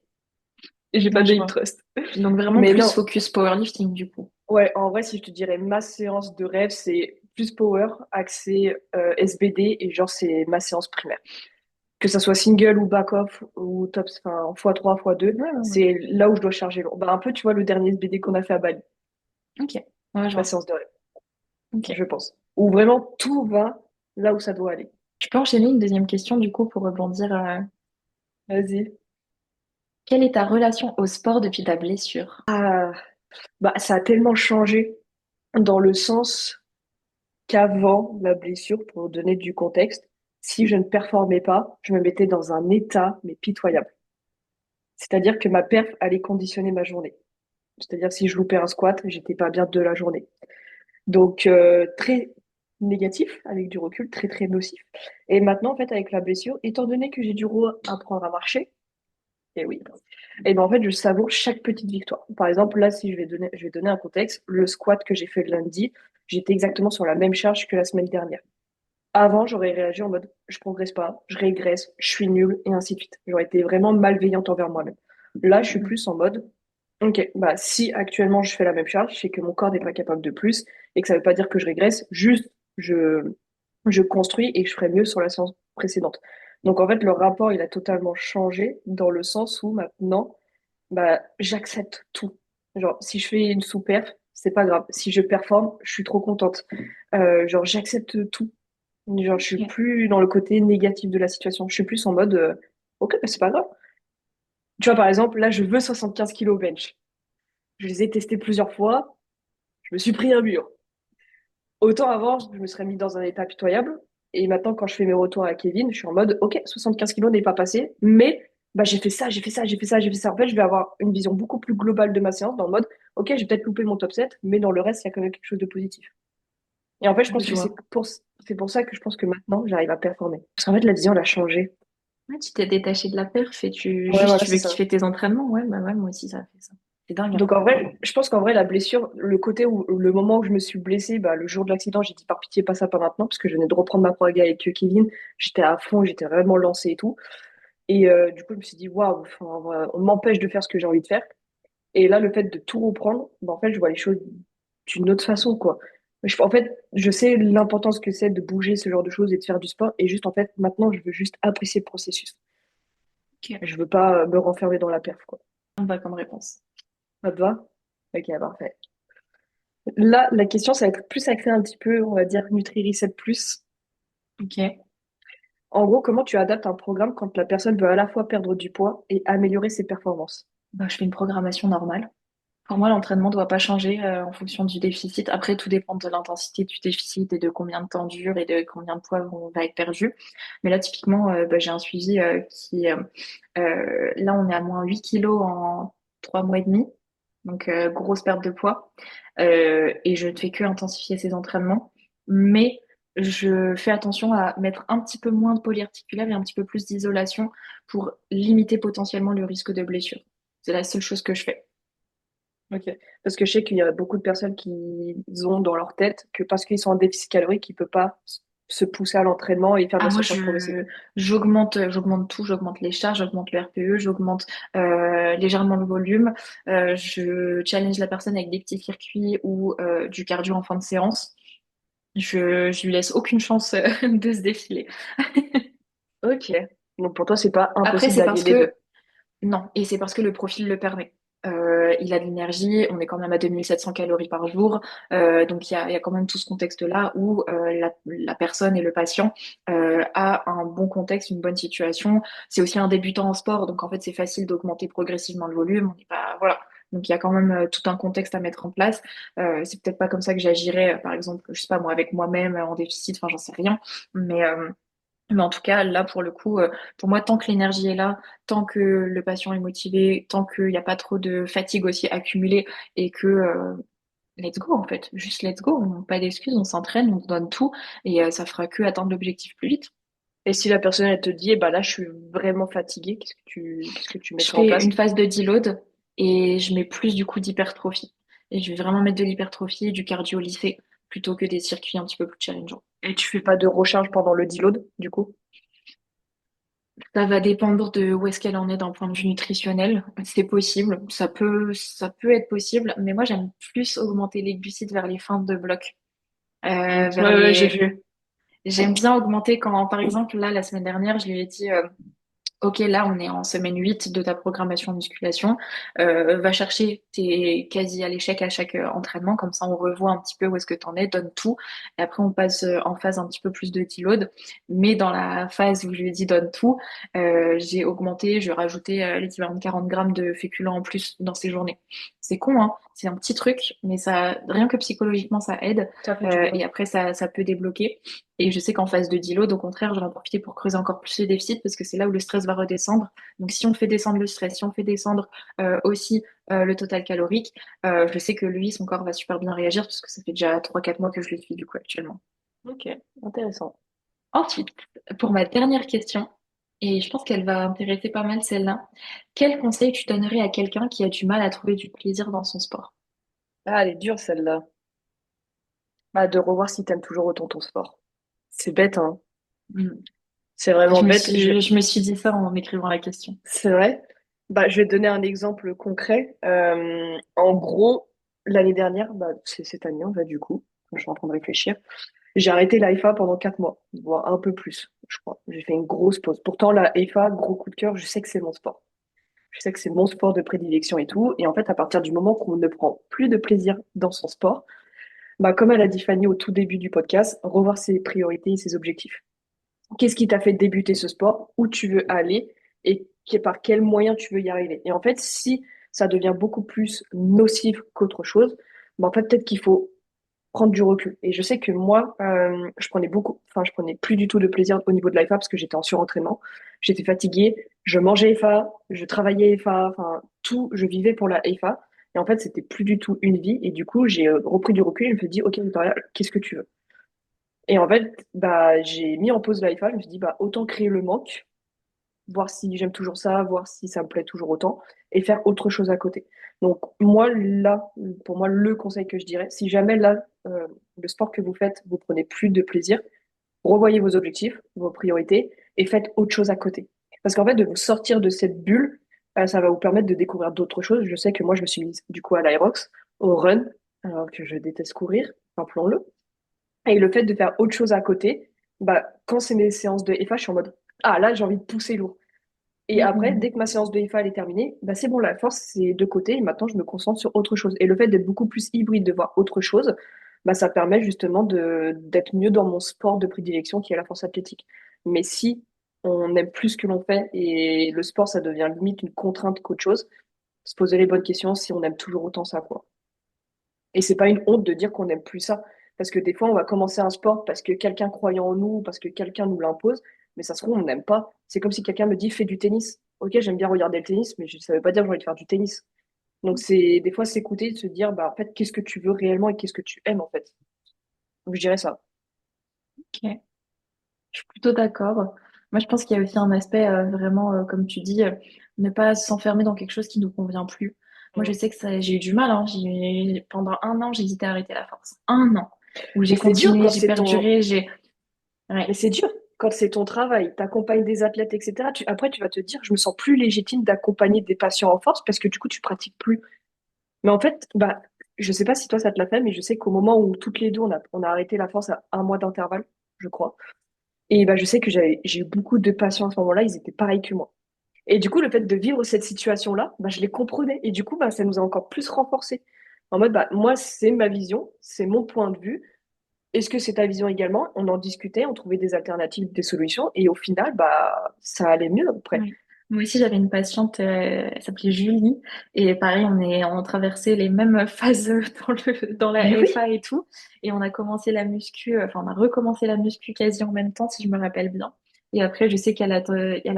Et j'ai pas Ouais, de je hip vois. trust. Donc vraiment Mais plus non, focus powerlifting du coup. ouais, en vrai, si je te dirais ma séance de rêve, c'est plus power, axé SBD, et genre, c'est ma séance primaire. Que ça soit single ou back-off ou top, enfin, x3, x2, Ouais, ouais, ouais. c'est là où je dois charger lourd. Bah, un peu, tu vois, le dernier SBD qu'on a fait à Bali, Ok. Ouais, je ma vois. séance de rêve, Ok. je pense. Où vraiment tout va là où ça doit aller. Tu peux enchaîner une deuxième question, du coup, pour rebondir. Vas-y. Quelle est ta relation au sport depuis ta blessure? Ah, bah, ça a tellement changé dans le sens qu'avant la blessure, pour donner du contexte, si je ne performais pas, je me mettais dans un état, mais pitoyable. C'est-à-dire que ma perf allait conditionner ma journée. C'est-à-dire si je loupais un squat, j'étais pas bien de la journée. Donc très négatif avec du recul, très très nocif. Et maintenant en fait avec la blessure, étant donné que j'ai dû apprendre à marcher, et oui, et ben en fait je savoure chaque petite victoire. Par exemple là si je vais donner un contexte, le squat que j'ai fait le lundi, j'étais exactement sur la même charge que la semaine dernière. Avant, j'aurais réagi en mode je progresse pas, je régresse, je suis nulle et ainsi de suite. J'aurais été vraiment malveillante envers moi-même. Là, je suis Mhm. plus en mode ok, bah si actuellement je fais la même charge, c'est que mon corps n'est pas capable de plus et que ça veut pas dire que je régresse, juste je je construis et que je ferai mieux sur la séance précédente. Donc en fait, le rapport, il a totalement changé dans le sens où maintenant, bah j'accepte tout. Genre si je fais une sous-perf, c'est pas grave. Si je performe, je suis trop contente. Genre j'accepte tout. Genre, je suis Ok. plus dans le côté négatif de la situation. Je suis plus en mode, ok, bah, c'est pas grave. Tu vois, par exemple, là, je veux 75 kilos bench. Je les ai testés plusieurs fois. Je me suis pris un mur. Autant avant, je me serais mis dans un état pitoyable. Et maintenant, quand je fais mes retours à Kevin, je suis en mode, ok, 75 kilos n'est pas passé, mais bah, j'ai fait ça, j'ai fait ça, j'ai fait ça, j'ai fait ça. En fait, je vais avoir une vision beaucoup plus globale de ma séance dans le mode, ok, j'ai peut-être loupé mon top 7, mais dans le reste, il y a quand même quelque chose de positif. Et en fait, je pense Je que vois. c'est pour ça que je pense que maintenant, j'arrive à performer. Parce qu'en fait, la vision, elle a changé. Ouais, tu t'es détaché de la perf et Ouais, voilà, tu c'est veux ça. kiffer tes entraînements. Ouais, bah ouais, moi aussi, ça fait ça. C'est dingue, hein. Donc en vrai, je pense qu'en vrai, la blessure, le côté où le moment où je me suis blessée, bah, le jour de l'accident, j'ai dit par pitié, pas ça, pas maintenant, parce que je venais de reprendre ma prog avec Kevin. J'étais à fond, j'étais vraiment lancée et tout. Et du coup, je me suis dit, waouh, enfin, on m'empêche de faire ce que j'ai envie de faire. Et là, le fait de tout reprendre, bah, en fait, je vois les choses d'une autre façon, quoi. En fait, je sais l'importance que c'est de bouger ce genre de choses et de faire du sport. Et juste, en fait, maintenant, je veux juste apprécier le processus. Ok. Je veux pas me renfermer dans la perf, quoi. On va comme réponse. Ça te va? Ok, parfait. Là, la question, ça va être plus axé un petit peu, on va dire, Nutri-Reset plus. Ok. En gros, comment tu adaptes un programme quand la personne veut à la fois perdre du poids et améliorer ses performances? Bah, je fais une programmation normale. Pour moi, l'entraînement ne doit pas changer en fonction du déficit. Après, tout dépend de l'intensité du déficit et de combien de temps dure et de combien de poids va être perdu. Mais là, typiquement, bah, j'ai un suivi là, on est à moins 8 kilos en 3 mois et demi. Donc, grosse perte de poids. Et je ne fais que intensifier ces entraînements. Mais je fais attention à mettre un petit peu moins de polyarticulaire et un petit peu plus d'isolation pour limiter potentiellement le risque de blessure. C'est la seule chose que je fais. Ok. Parce que je sais qu'il y a beaucoup de personnes qui ont dans leur tête que parce qu'ils sont en déficit calorique, ils ne peuvent pas se pousser à l'entraînement et faire de Ah, la moi, surcharge progressive. j'augmente tout, j'augmente les charges, j'augmente le RPE, j'augmente légèrement le volume. Je challenge la personne avec des petits circuits ou du cardio en fin de séance. Je lui laisse aucune chance de se défiler. Ok. Donc pour toi, c'est pas Après, impossible c'est d'allier parce les deux. que non, et c'est parce que le profil le permet. Il a de l'énergie, on est quand même à 2700 calories par jour, donc il y a quand même tout ce contexte-là où la personne et le patient a un bon contexte, une bonne situation. C'est aussi un débutant en sport, donc en fait c'est facile d'augmenter progressivement le volume. On n'est pas, voilà. Donc il y a quand même tout un contexte à mettre en place. C'est peut-être pas comme ça que j'agirais, par exemple, je sais pas moi, avec moi-même en déficit, enfin j'en sais rien, mais mais en tout cas, là, pour le coup, pour moi, tant que l'énergie est là, tant que le patient est motivé, tant qu'il n'y a pas trop de fatigue aussi accumulée et que let's go, en fait, juste let's go, pas d'excuses, on s'entraîne, on se donne tout et ça fera que atteindre l'objectif plus vite. Et si la personne, elle te dit, eh ben là, je suis vraiment fatiguée, qu'est-ce que tu Je mettrais en fais place? une phase de deload et je mets plus du coup d'hypertrophie. Et je vais vraiment mettre de l'hypertrophie et du cardio lissé plutôt que des circuits un petit peu plus challengeants. Et tu fais pas de recharge pendant le deload, du coup? Ça va dépendre de où est-ce qu'elle en est d'un point de vue nutritionnel. C'est possible, ça peut être possible, mais moi j'aime plus augmenter les glucides vers les fins de bloc, Mm. vers Ouais, ouais, j'ai les vu. J'aime bien augmenter quand, par exemple, là, la semaine dernière, je lui ai dit, ok, là, on est en semaine 8 de ta programmation musculation. Va chercher, t'es quasi à l'échec à chaque entraînement, comme ça on revoit un petit peu où est-ce que t'en es, donne tout. Et après, on passe en phase un petit peu plus de deload. Mais dans la phase où je lui ai dit donne tout, j'ai augmenté, je rajoutais l'équivalent de 40 grammes de féculents en plus dans ces journées. C'est con, hein? C'est un petit truc, mais ça, rien que psychologiquement, ça aide. Ça fait du bien. Et après, ça peut débloquer. Et je sais qu'en phase de deload, au contraire, je vais en profiter pour creuser encore plus les déficits parce que c'est là où le stress va redescendre. Donc, si on fait descendre le stress, si on fait descendre aussi le total calorique, je sais que lui, son corps va super bien réagir parce que ça fait déjà 3 4 mois que je le suis du coup actuellement. Ok, intéressant. Ensuite, pour ma dernière question, et je pense qu'elle va intéresser pas mal celle-là, quel conseil tu donnerais à quelqu'un qui a du mal à trouver du plaisir dans son sport? Ah, elle est dure celle-là. Bah, de revoir si t'aimes toujours autant ton sport. C'est bête, hein. Hmm. C'est vraiment bête. Je me suis dit ça en écrivant la question. C'est vrai. Bah, je vais te donner un exemple concret. En gros, l'année dernière, bah, c'est cette année, en fait, du coup, quand je suis en train de réfléchir, j'ai arrêté la FA pendant 4 mois, voire un peu plus, je crois. J'ai fait une grosse pause. Pourtant, la FA, gros coup de cœur, je sais que c'est mon sport. Je sais que c'est mon sport de prédilection et tout. Et en fait, à partir du moment qu'on ne prend plus de plaisir dans son sport, bah, comme elle a dit Fanny au tout début du podcast, revoir ses priorités et ses objectifs. Qu'est-ce qui t'a fait débuter ce sport, où tu veux aller et par quels moyens tu veux y arriver. Et en fait, si ça devient beaucoup plus nocif qu'autre chose, ben en fait, peut-être qu'il faut prendre du recul. Et je sais que moi, je prenais plus du tout de plaisir au niveau de l'IFA parce que j'étais en surentraînement, j'étais fatiguée, je mangeais FA, je travaillais FA, enfin tout, je vivais pour la FA. Et en fait, c'était plus du tout une vie. Et du coup, j'ai repris du recul et je me suis dit, ok, Victoria, qu'est-ce que tu veux? Et en fait, bah, j'ai mis en pause l'IFA. Je me suis dit, bah, autant créer le manque, voir si j'aime toujours ça, voir si ça me plaît toujours autant, et faire autre chose à côté. Donc, moi, là, pour moi, le conseil que je dirais, si jamais là, le sport que vous faites, vous prenez plus de plaisir, revoyez vos objectifs, vos priorités, et faites autre chose à côté. Parce qu'en fait, de vous sortir de cette bulle, ça va vous permettre de découvrir d'autres choses. Je sais que moi, je me suis mise du coup à l'Aerox, au run, alors que je déteste courir, rappelons-le. Et le fait de faire autre chose à côté, bah, quand c'est mes séances de FA, je suis en mode, ah là, j'ai envie de pousser lourd. Et après, Mhm. dès que ma séance de FA elle est terminée, bah, c'est bon, la force, c'est de côté. Et maintenant, je me concentre sur autre chose. Et le fait d'être beaucoup plus hybride, de voir autre chose, bah, ça permet justement d'être mieux dans mon sport de prédilection qui est la force athlétique. Mais si on aime plus ce que l'on fait et le sport, ça devient limite une contrainte qu'autre chose, se poser les bonnes questions si on aime toujours autant ça, quoi. Et c'est pas une honte de dire qu'on n'aime plus ça. Parce que des fois, on va commencer un sport parce que quelqu'un croyait en nous, parce que quelqu'un nous l'impose, mais ça se trouve, on n'aime pas. C'est comme si quelqu'un me dit, fais du tennis. Ok, j'aime bien regarder le tennis, mais ça veut pas dire que j'ai envie de faire du tennis. Donc, c'est des fois s'écouter, de se dire, bah, en fait, qu'est-ce que tu veux réellement et qu'est-ce que tu aimes, en fait. Donc, je dirais ça. Ok. Je suis plutôt d'accord. Moi, je pense qu'il y a aussi un aspect vraiment, comme tu dis, ne pas s'enfermer dans quelque chose qui nous convient plus. Moi, je Mm. sais que ça, j'ai eu du mal, hein. Pendant un an, j'ai hésité à arrêter la force. Un an. Où Mais j'ai c'est dur continué, quand j'ai c'est ton, perduré, j'ai... Ouais. mais c'est dur quand c'est ton travail, t'accompagnes des athlètes, etc. Après, tu vas te dire, je me sens plus légitime d'accompagner des patients en force parce que du coup, tu pratiques plus. Mais en fait, bah, je sais pas si toi ça te l'a fait, mais je sais qu'au moment où toutes les deux on a arrêté la force à un mois d'intervalle, je crois. Et bah, je sais que j'ai eu beaucoup de patients à ce moment-là, ils étaient pareils que moi. Et du coup, le fait de vivre cette situation-là, bah, je les comprenais. Et du coup, bah, ça nous a encore plus renforcés. En mode, bah, moi, c'est ma vision, c'est mon point de vue. Est-ce que c'est ta vision également? On en discutait, on trouvait des alternatives, des solutions. Et au final, bah, ça allait mieux après. Ouais. Moi aussi, j'avais une patiente, elle s'appelait Julie, et pareil, on traversait les mêmes phases dans la Mais oui, FA et tout, et on a commencé la muscu, enfin, on a recommencé la muscu quasi en même temps, si je me rappelle bien. Et après, je sais elle a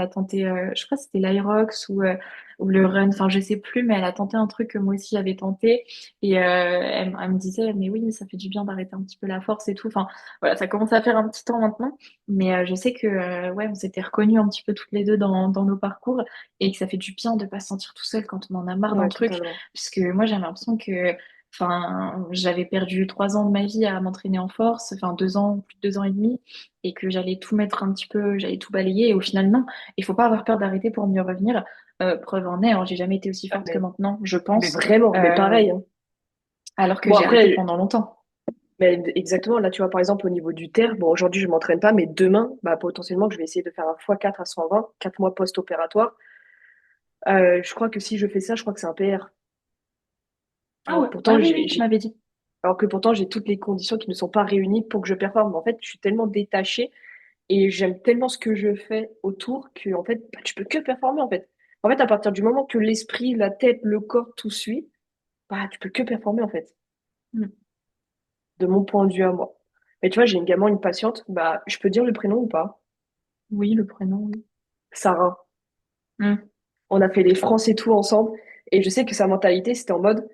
tenté, je crois que c'était l'Aerox ou le run, enfin, je sais plus, mais elle a tenté un truc que moi aussi j'avais tenté, et elle me disait, mais oui, ça fait du bien d'arrêter un petit peu la force et tout. Enfin, voilà, ça commence à faire un petit temps maintenant. Mais je sais que ouais, on s'était reconnus un petit peu toutes les deux dans nos parcours et que ça fait du bien de pas se sentir tout seul quand on en a marre d'un ouais, truc. totalement. Parce que moi, j'ai l'impression que enfin, j'avais perdu 3 ans de ma vie à m'entraîner en force, enfin 2 ans, plus de 2 ans et demi, et que j'allais tout mettre un petit peu, j'allais tout balayer. Et au final, non, il faut pas avoir peur d'arrêter pour mieux revenir. Preuve en est, alors j'ai jamais été aussi Ah, forte que maintenant, je mais pense, vraiment, mais euh, pareil, hein. alors que Bon, j'ai arrêté après, pendant longtemps. Mais exactement, là, tu vois, par exemple, au niveau du terre, bon, aujourd'hui, je m'entraîne pas, mais demain, bah, potentiellement, je vais essayer de faire un x4 à 120, 4 mois post-opératoire. Je crois que si je fais ça, je crois que c'est un PR. Ah Alors ouais, que pourtant, ah oui, oui, tu m'avais dit. j'ai toutes les conditions qui ne sont pas réunies pour que je performe. En fait, je suis tellement détachée et j'aime tellement ce que je fais autour que, en fait, bah, tu peux que performer, en fait. En fait, à partir du moment que l'esprit, la tête, le corps, tout suit, bah, tu peux que performer, en fait, Mm. de mon point de vue à moi. Mais tu vois, j'ai également une patiente, bah, je peux dire le prénom ou pas? Oui, le prénom, oui. Sarah. Mm. On a fait les France et tout ensemble. Et je sais que sa mentalité, c'était en mode,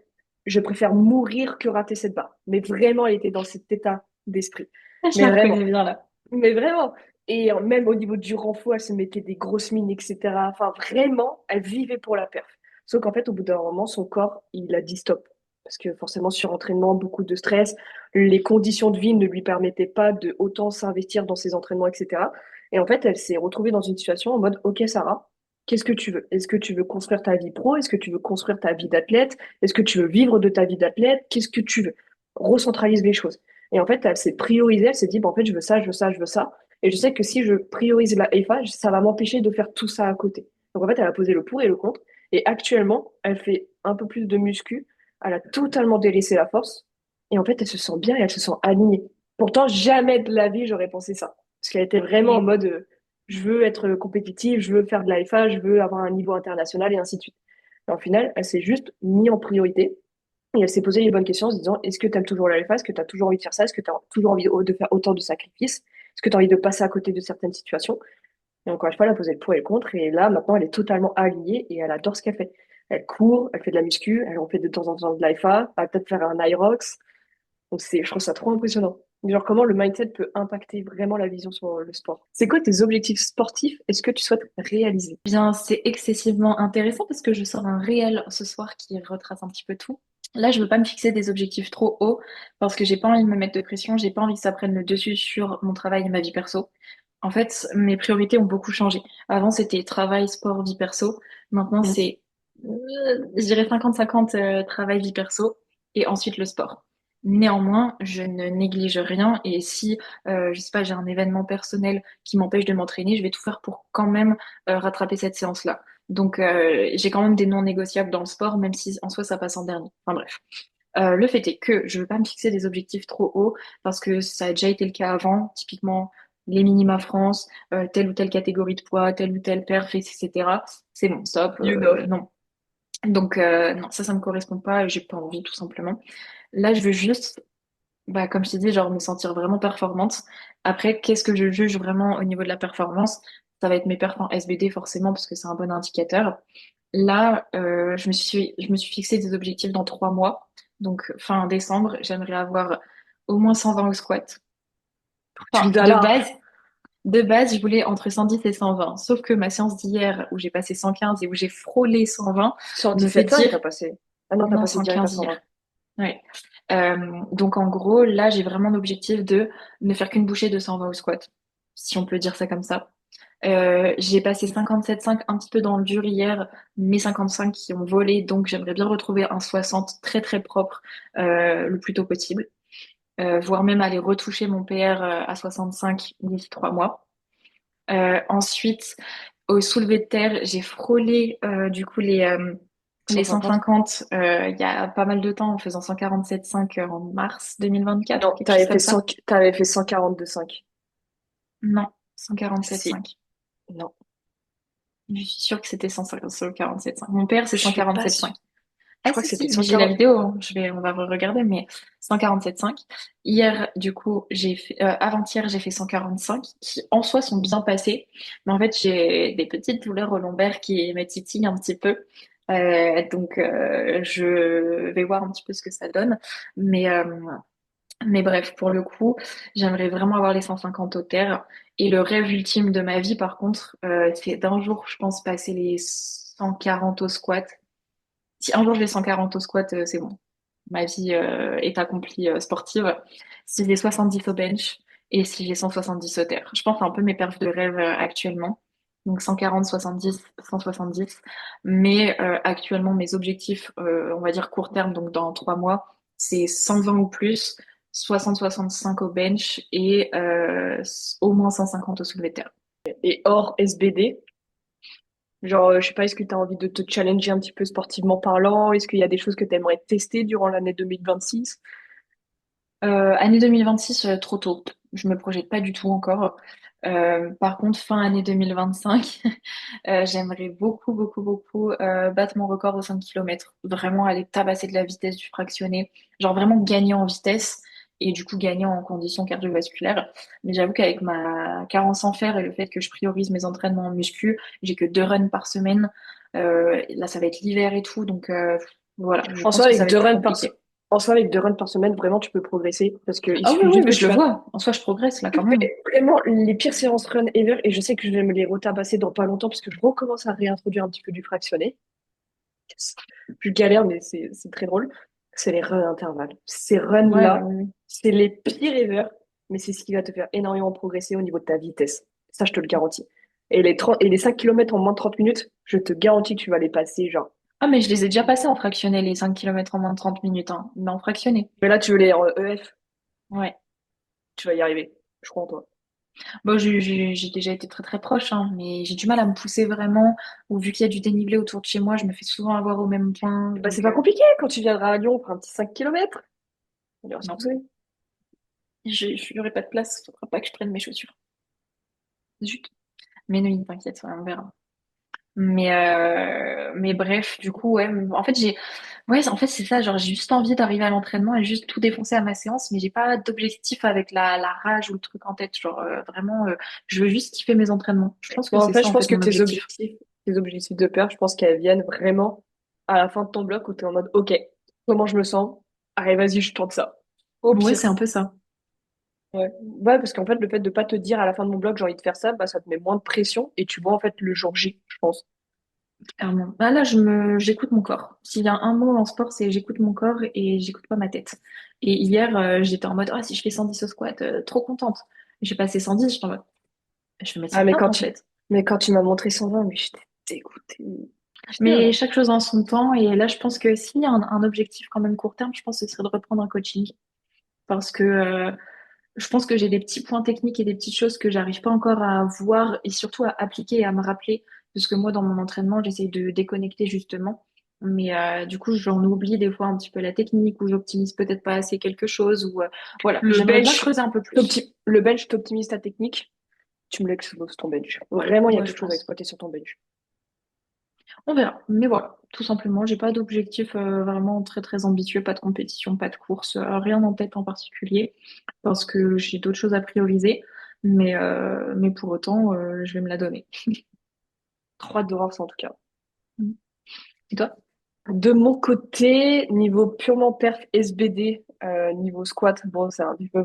je préfère mourir que rater cette barre. Mais vraiment, elle était dans cet état d'esprit. Je Mais la vraiment. reconnais bien là. Mais vraiment. Et même au niveau du renfort, elle se mettait des grosses mines, etc. Enfin, vraiment, elle vivait pour la perf. Sauf qu'en fait, au bout d'un moment, son corps, il a dit stop. Parce que forcément, surentraînement, beaucoup de stress, les conditions de vie ne lui permettaient pas de autant s'investir dans ses entraînements, etc. Et en fait, elle s'est retrouvée dans une situation en mode, OK, Sarah, qu'est-ce que tu veux? Est-ce que tu veux construire ta vie pro? Est-ce que tu veux construire ta vie d'athlète? Est-ce que tu veux vivre de ta vie d'athlète? Qu'est-ce que tu veux? Recentralise les choses. Et en fait, elle s'est priorisée, elle s'est dit, bah, en fait, je veux ça, je veux ça, je veux ça. Et je sais que si je priorise la FA, ça va m'empêcher de faire tout ça à côté. Donc en fait, elle a posé le pour et le contre. Et actuellement, elle fait un peu plus de muscu. Elle a totalement délaissé la force. Et en fait, elle se sent bien et elle se sent alignée. Pourtant, jamais de la vie, j'aurais pensé ça. Parce qu'elle était vraiment en Et mode, je veux être compétitive, je veux faire de la FA, je veux avoir un niveau international et ainsi de suite. Et en final, elle s'est juste mise en priorité. Et elle s'est posé les bonnes questions en se disant, est-ce que tu aimes toujours la LFA? Est-ce que tu as toujours envie de faire ça? Est-ce que tu as toujours envie de faire autant de sacrifices? Est-ce que tu as envie de passer à côté de certaines situations? Et encore une fois, elle a posé le pour et le contre. Et là, maintenant, elle est totalement alignée et elle adore ce qu'elle fait. Elle court, elle fait de la muscu, elle en fait de temps en temps de l'IFA, elle va peut-être faire un IROX. Donc je trouve ça trop impressionnant. Genre comment le mindset peut impacter vraiment la vision sur le sport. C'est quoi tes objectifs sportifs? Est-ce que tu souhaites réaliser? bien, c'est excessivement intéressant parce que je sors un réel ce soir qui retrace un petit peu tout. Là, je veux pas me fixer des objectifs trop hauts parce que j'ai pas envie de me mettre de pression, j'ai pas envie que ça prenne le dessus sur mon travail et ma vie perso. En fait, mes priorités ont beaucoup changé. Avant, c'était travail, sport, vie perso. Maintenant, Mm. c'est, je dirais 50-50 travail, vie perso et ensuite le sport. Néanmoins, je ne néglige rien et si, je sais pas, j'ai un événement personnel qui m'empêche de m'entraîner, je vais tout faire pour quand même rattraper cette séance-là. Donc, j'ai quand même des non négociables dans le sport, même si en soi ça passe en dernier. Enfin bref. Le fait est que je veux pas me fixer des objectifs trop hauts parce que ça a déjà été le cas avant. Typiquement, les minima France, telle ou telle catégorie de poids, telle ou telle perf, etc. C'est bon, stop. You know. Non. Donc, non, ça me correspond pas et j'ai pas envie, tout simplement. Là, je veux juste, bah, comme je t'ai dit, genre me sentir vraiment performante. Après, qu'est-ce que je juge vraiment au niveau de la performance? Ça va être mes perfs en SBD forcément parce que c'est un bon indicateur. Là, je me suis fixé des objectifs dans 3 mois. Donc, fin décembre, j'aimerais avoir au moins 120 au squat. Tu Enfin, le as là. de base, je voulais entre 110 et 120. Sauf que ma séance d'hier, où j'ai passé 115 et où j'ai frôlé 120, me fait 117,5, dire t'as passé. Ah non, t'as non, passé direct à 115 120. hier. Ouais. Donc, en gros, là, j'ai vraiment l'objectif de ne faire qu'une bouchée de 120 au squat, si on peut dire ça comme ça. J'ai passé 57,5 un petit peu dans le dur hier, mes 55 qui ont volé, donc j'aimerais bien retrouver un 60 très très propre le plus tôt possible, voire même aller retoucher mon PR à 65 d'ici 3 mois. Ensuite, au soulevé de terre, j'ai frôlé du coup les 150? 150 il y a pas mal de temps en faisant 147,5 en mars 2024, Non, quelque chose comme ça. t'avais fait 142,5. Non, Si. 147,5. Non. Je suis sûre que c'était 147,5. Mon père, c'est Je suis pas sûre. 147,5. Je Ah crois que si, c'était si, mais j'ai la 140. vidéo, hein. On va regarder, mais 147,5. Hier, du coup, avant-hier, j'ai fait 145, qui en soi sont bien passés. Mais en fait, j'ai des petites douleurs au lombaire qui me titillent un petit peu. Donc, je vais voir un petit peu ce que ça donne. Mais, euh, mais bref, pour le coup, j'aimerais vraiment avoir les 150 au terre. Et le rêve ultime de ma vie, par contre, c'est d'un jour, je pense, passer les 140 au squat. Si un jour j'ai 140 au squat, c'est bon. Ma vie est accomplie sportive. Si j'ai 70 au bench et si j'ai 170 au terre. Je pense que c'est un peu mes perfs de rêve actuellement. Donc 140, 70, 170. Mais actuellement, mes objectifs, on va dire court terme, donc dans 3 mois, c'est 120 ou plus, 60-65 au bench et au moins 150 au soulevé de terre. Et hors SBD, genre, je sais pas, est-ce que tu as envie de te challenger un petit peu sportivement parlant? Est-ce qu'il y a des choses que tu aimerais tester durant l'année 2026? Année 2026, trop tôt. Je me projette pas du tout encore. Par contre, fin année 2025, j'aimerais beaucoup, beaucoup, beaucoup battre mon record aux 5 km. Vraiment aller tabasser de la vitesse du fractionné. Genre vraiment gagner en vitesse et du coup gagner en conditions cardiovasculaires. Mais j'avoue qu'avec ma carence en fer et le fait que je priorise mes entraînements en muscu, j'ai que 2 runs par semaine. Là, ça va être l'hiver et tout. Donc voilà, je En pense soi, que ça avec va deux être runs par, se- compliqué. En soi, avec 2 runs par semaine, vraiment, tu peux progresser parce qu'il Ah oui, suffit oui, juste mais que je tu le fasses vois. En soi, je progresse là quand même. vraiment les pires séances run ever et je sais que je vais me les retabasser dans pas longtemps parce que je recommence à réintroduire un petit peu du fractionné. Je galère, mais c'est très drôle. C'est les runs intervalles. Ces Ouais, ouais, runs-là, ouais. c'est les pires ever, mais c'est ce qui va te faire énormément progresser au niveau de ta vitesse. Ça, je te le garantis. Et les 5 kilomètres en moins de 30 minutes, je te garantis que tu vas les passer, genre. Ah, mais je les ai déjà passés en fractionné, les 5 kilomètres en moins de 30 minutes, hein. Mais en fractionné. Mais là, tu veux les en EF, Ouais. tu vas y arriver. Je crois en toi. Bon, j'ai déjà été très très proche, hein, mais j'ai du mal à me pousser vraiment. Ou vu qu'il y a du dénivelé autour de chez moi, je me fais souvent avoir au même point. Bah, c'est Donc, pas compliqué. Quand tu viendras à Lyon, on fera un petit 5 kilomètres. On ira se non. pousser. Je n'aurai pas de place. Faudra pas que je prenne mes chaussures. Zut. Mais non, t'inquiète, on verra. Mais bref, du coup, ouais. En fait, ouais, en fait, c'est ça. Genre, j'ai juste envie d'arriver à l'entraînement et juste tout défoncer à ma séance, mais j'ai pas d'objectif avec la rage ou le truc en tête. Genre, vraiment, je veux juste kiffer mes entraînements. Je pense que Bon, en c'est fait, ça, je en pense fait, que mon objectif. tes objectifs de peur, je pense qu'elles viennent vraiment à la fin de ton bloc où tu es en mode, OK, comment je me sens? Allez, vas-y, je tente ça. Au Ouais, pire. c'est un peu ça. Ouais. Ouais, parce qu'en fait, le fait de pas te dire à la fin de mon bloc, j'ai envie de faire ça, bah, ça te met moins de pression et tu vois, en fait, le jour J, je pense. Clairement. Ah, là, j'écoute mon corps. S'il y a un mot en sport, c'est j'écoute mon corps et j'écoute pas ma tête. Et hier, j'étais en mode, ah, si je fais 110 au squat, trop contente. J'ai passé 110, j'étais en mode, je vais mettre Ah, 115 en fait. mais quand tu m'as montré 120, mais j'étais dégoûtée. J'étais là, Mais genre. chaque chose en son temps. Et là, je pense que s'il y a un objectif quand même court terme, je pense que ce serait de reprendre un coaching. Parce que je pense que j'ai des petits points techniques et des petites choses que j'arrive pas encore à voir et surtout à appliquer et à me rappeler. Parce que moi, dans mon entraînement, j'essaye de déconnecter justement. Mais du coup, j'en oublie des fois un petit peu la technique ou j'optimise peut-être pas assez quelque chose. Ou voilà, Le j'aimerais bien bench, creuser un peu plus. le bench t'optimise ta technique, tu me l'exploses ton bench. Vraiment, il y a Ouais, je quelque chose à pense. exploiter sur ton bench. On verra. Mais voilà, tout simplement, j'ai pas d'objectif vraiment très très ambitieux, pas de compétition, pas de course, rien en tête en particulier, parce que j'ai d'autres choses à prioriser. Mais pour autant, je vais me la donner. Trop hâte de voir ça, en tout cas. Mm. Et toi? De mon côté, niveau purement perf SBD, niveau squat, bon, c'est un petit peu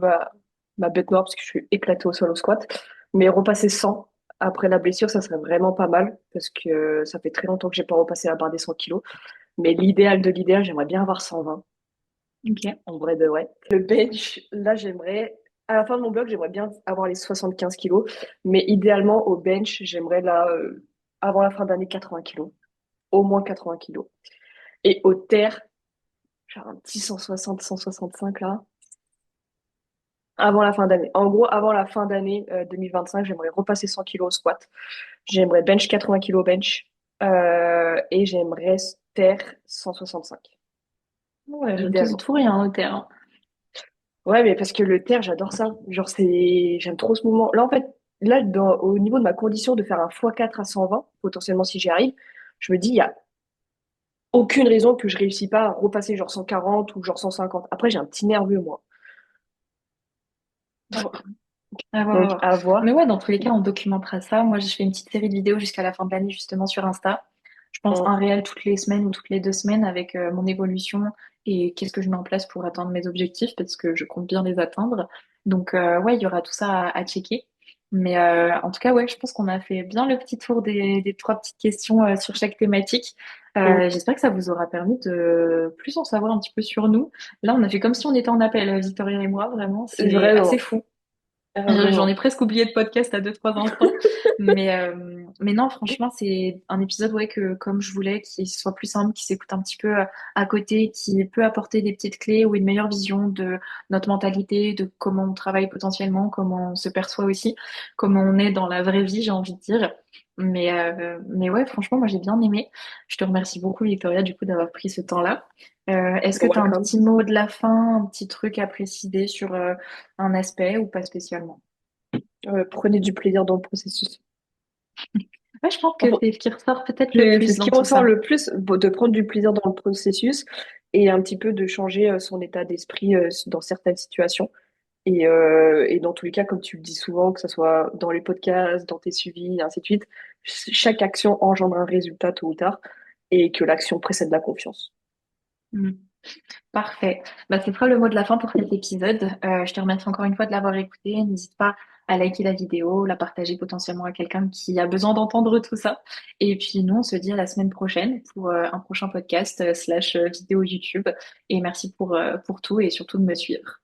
ma bête noire parce que je suis éclatée au sol au squat. Mais repasser 100 après la blessure, ça serait vraiment pas mal parce que ça fait très longtemps que j'ai pas repassé la barre des 100 kilos. Mais l'idéal de l'idéal, j'aimerais bien avoir 120, Ok. en vrai de vrai. Le bench, là, à la fin de mon bloc, j'aimerais bien avoir les 75 kilos. Mais idéalement, au bench, j'aimerais là, avant la fin d'année, 80 kilos. Au moins 80 kilos. Et au terre, genre un petit 160, 165 là, avant la fin d'année. En gros, avant la fin d'année 2025, j'aimerais repasser 100 kilos au squat. J'aimerais bench 80 kilos bench. Et j'aimerais terre 165. Ouais, tout, Idéalement. tout rien au terrain. Ouais, mais parce que le terre, j'adore ça. Genre, j'aime trop ce mouvement. Là, en fait, là, au niveau de ma condition de faire un x4 à 120, potentiellement si j'y arrive, je me dis, il y a aucune raison que je réussis pas à repasser genre 140 ou genre 150. Après, j'ai un petit nerveux, moi. À voir. À voir, à Donc, voir. à Mais voir. ouais, dans tous les cas, on documentera ça. Moi, je fais une petite série de vidéos jusqu'à la fin de l'année, justement, sur Insta. Je pense un réel toutes les semaines ou toutes les 2 semaines avec mon évolution et qu'est-ce que je mets en place pour atteindre mes objectifs parce que je compte bien les atteindre. Donc, ouais, il y aura tout ça à checker. Mais en tout cas, ouais, je pense qu'on a fait bien le petit tour des trois petites questions sur chaque thématique. Mm. J'espère que ça vous aura permis de plus en savoir un petit peu sur nous. Là, on a fait comme si on était en appel, Victoria et moi, vraiment. C'est assez Vraiment, fou. J'en ai vraiment. presque oublié le podcast à 2-3 instants. Mais non, franchement, c'est un épisode ouais, que comme je voulais, qui soit plus simple, qui s'écoute un petit peu à côté, qui peut apporter des petites clés ou une meilleure vision de notre mentalité, de comment on travaille potentiellement, comment on se perçoit aussi, comment on est dans la vraie vie, j'ai envie de dire. Mais ouais, franchement, moi j'ai bien aimé. Je te remercie beaucoup, Victoria, du coup, d'avoir pris ce temps-là. Est-ce que You're tu as un welcome. petit mot de la fin, un petit truc à préciser sur un aspect ou pas spécialement? Prenez du plaisir dans le processus. Ouais, je pense que Enfin, c'est ce qui ressort peut-être le c'est plus ce qui dans tout ressort ça. le plus, de prendre du plaisir dans le processus et un petit peu de changer son état d'esprit dans certaines situations. Et dans tous les cas, comme tu le dis souvent, que ce soit dans les podcasts, dans tes suivis, et ainsi de suite, chaque action engendre un résultat tôt ou tard et que l'action précède la confiance. Mm. Parfait. Bah, ce sera le mot de la fin pour cet épisode. Je te remercie encore une fois de l'avoir écouté. N'hésite pas à liker la vidéo, la partager potentiellement à quelqu'un qui a besoin d'entendre tout ça. Et puis nous, on se dit à la semaine prochaine pour un prochain podcast slash vidéo YouTube. Et merci pour tout et surtout de me suivre.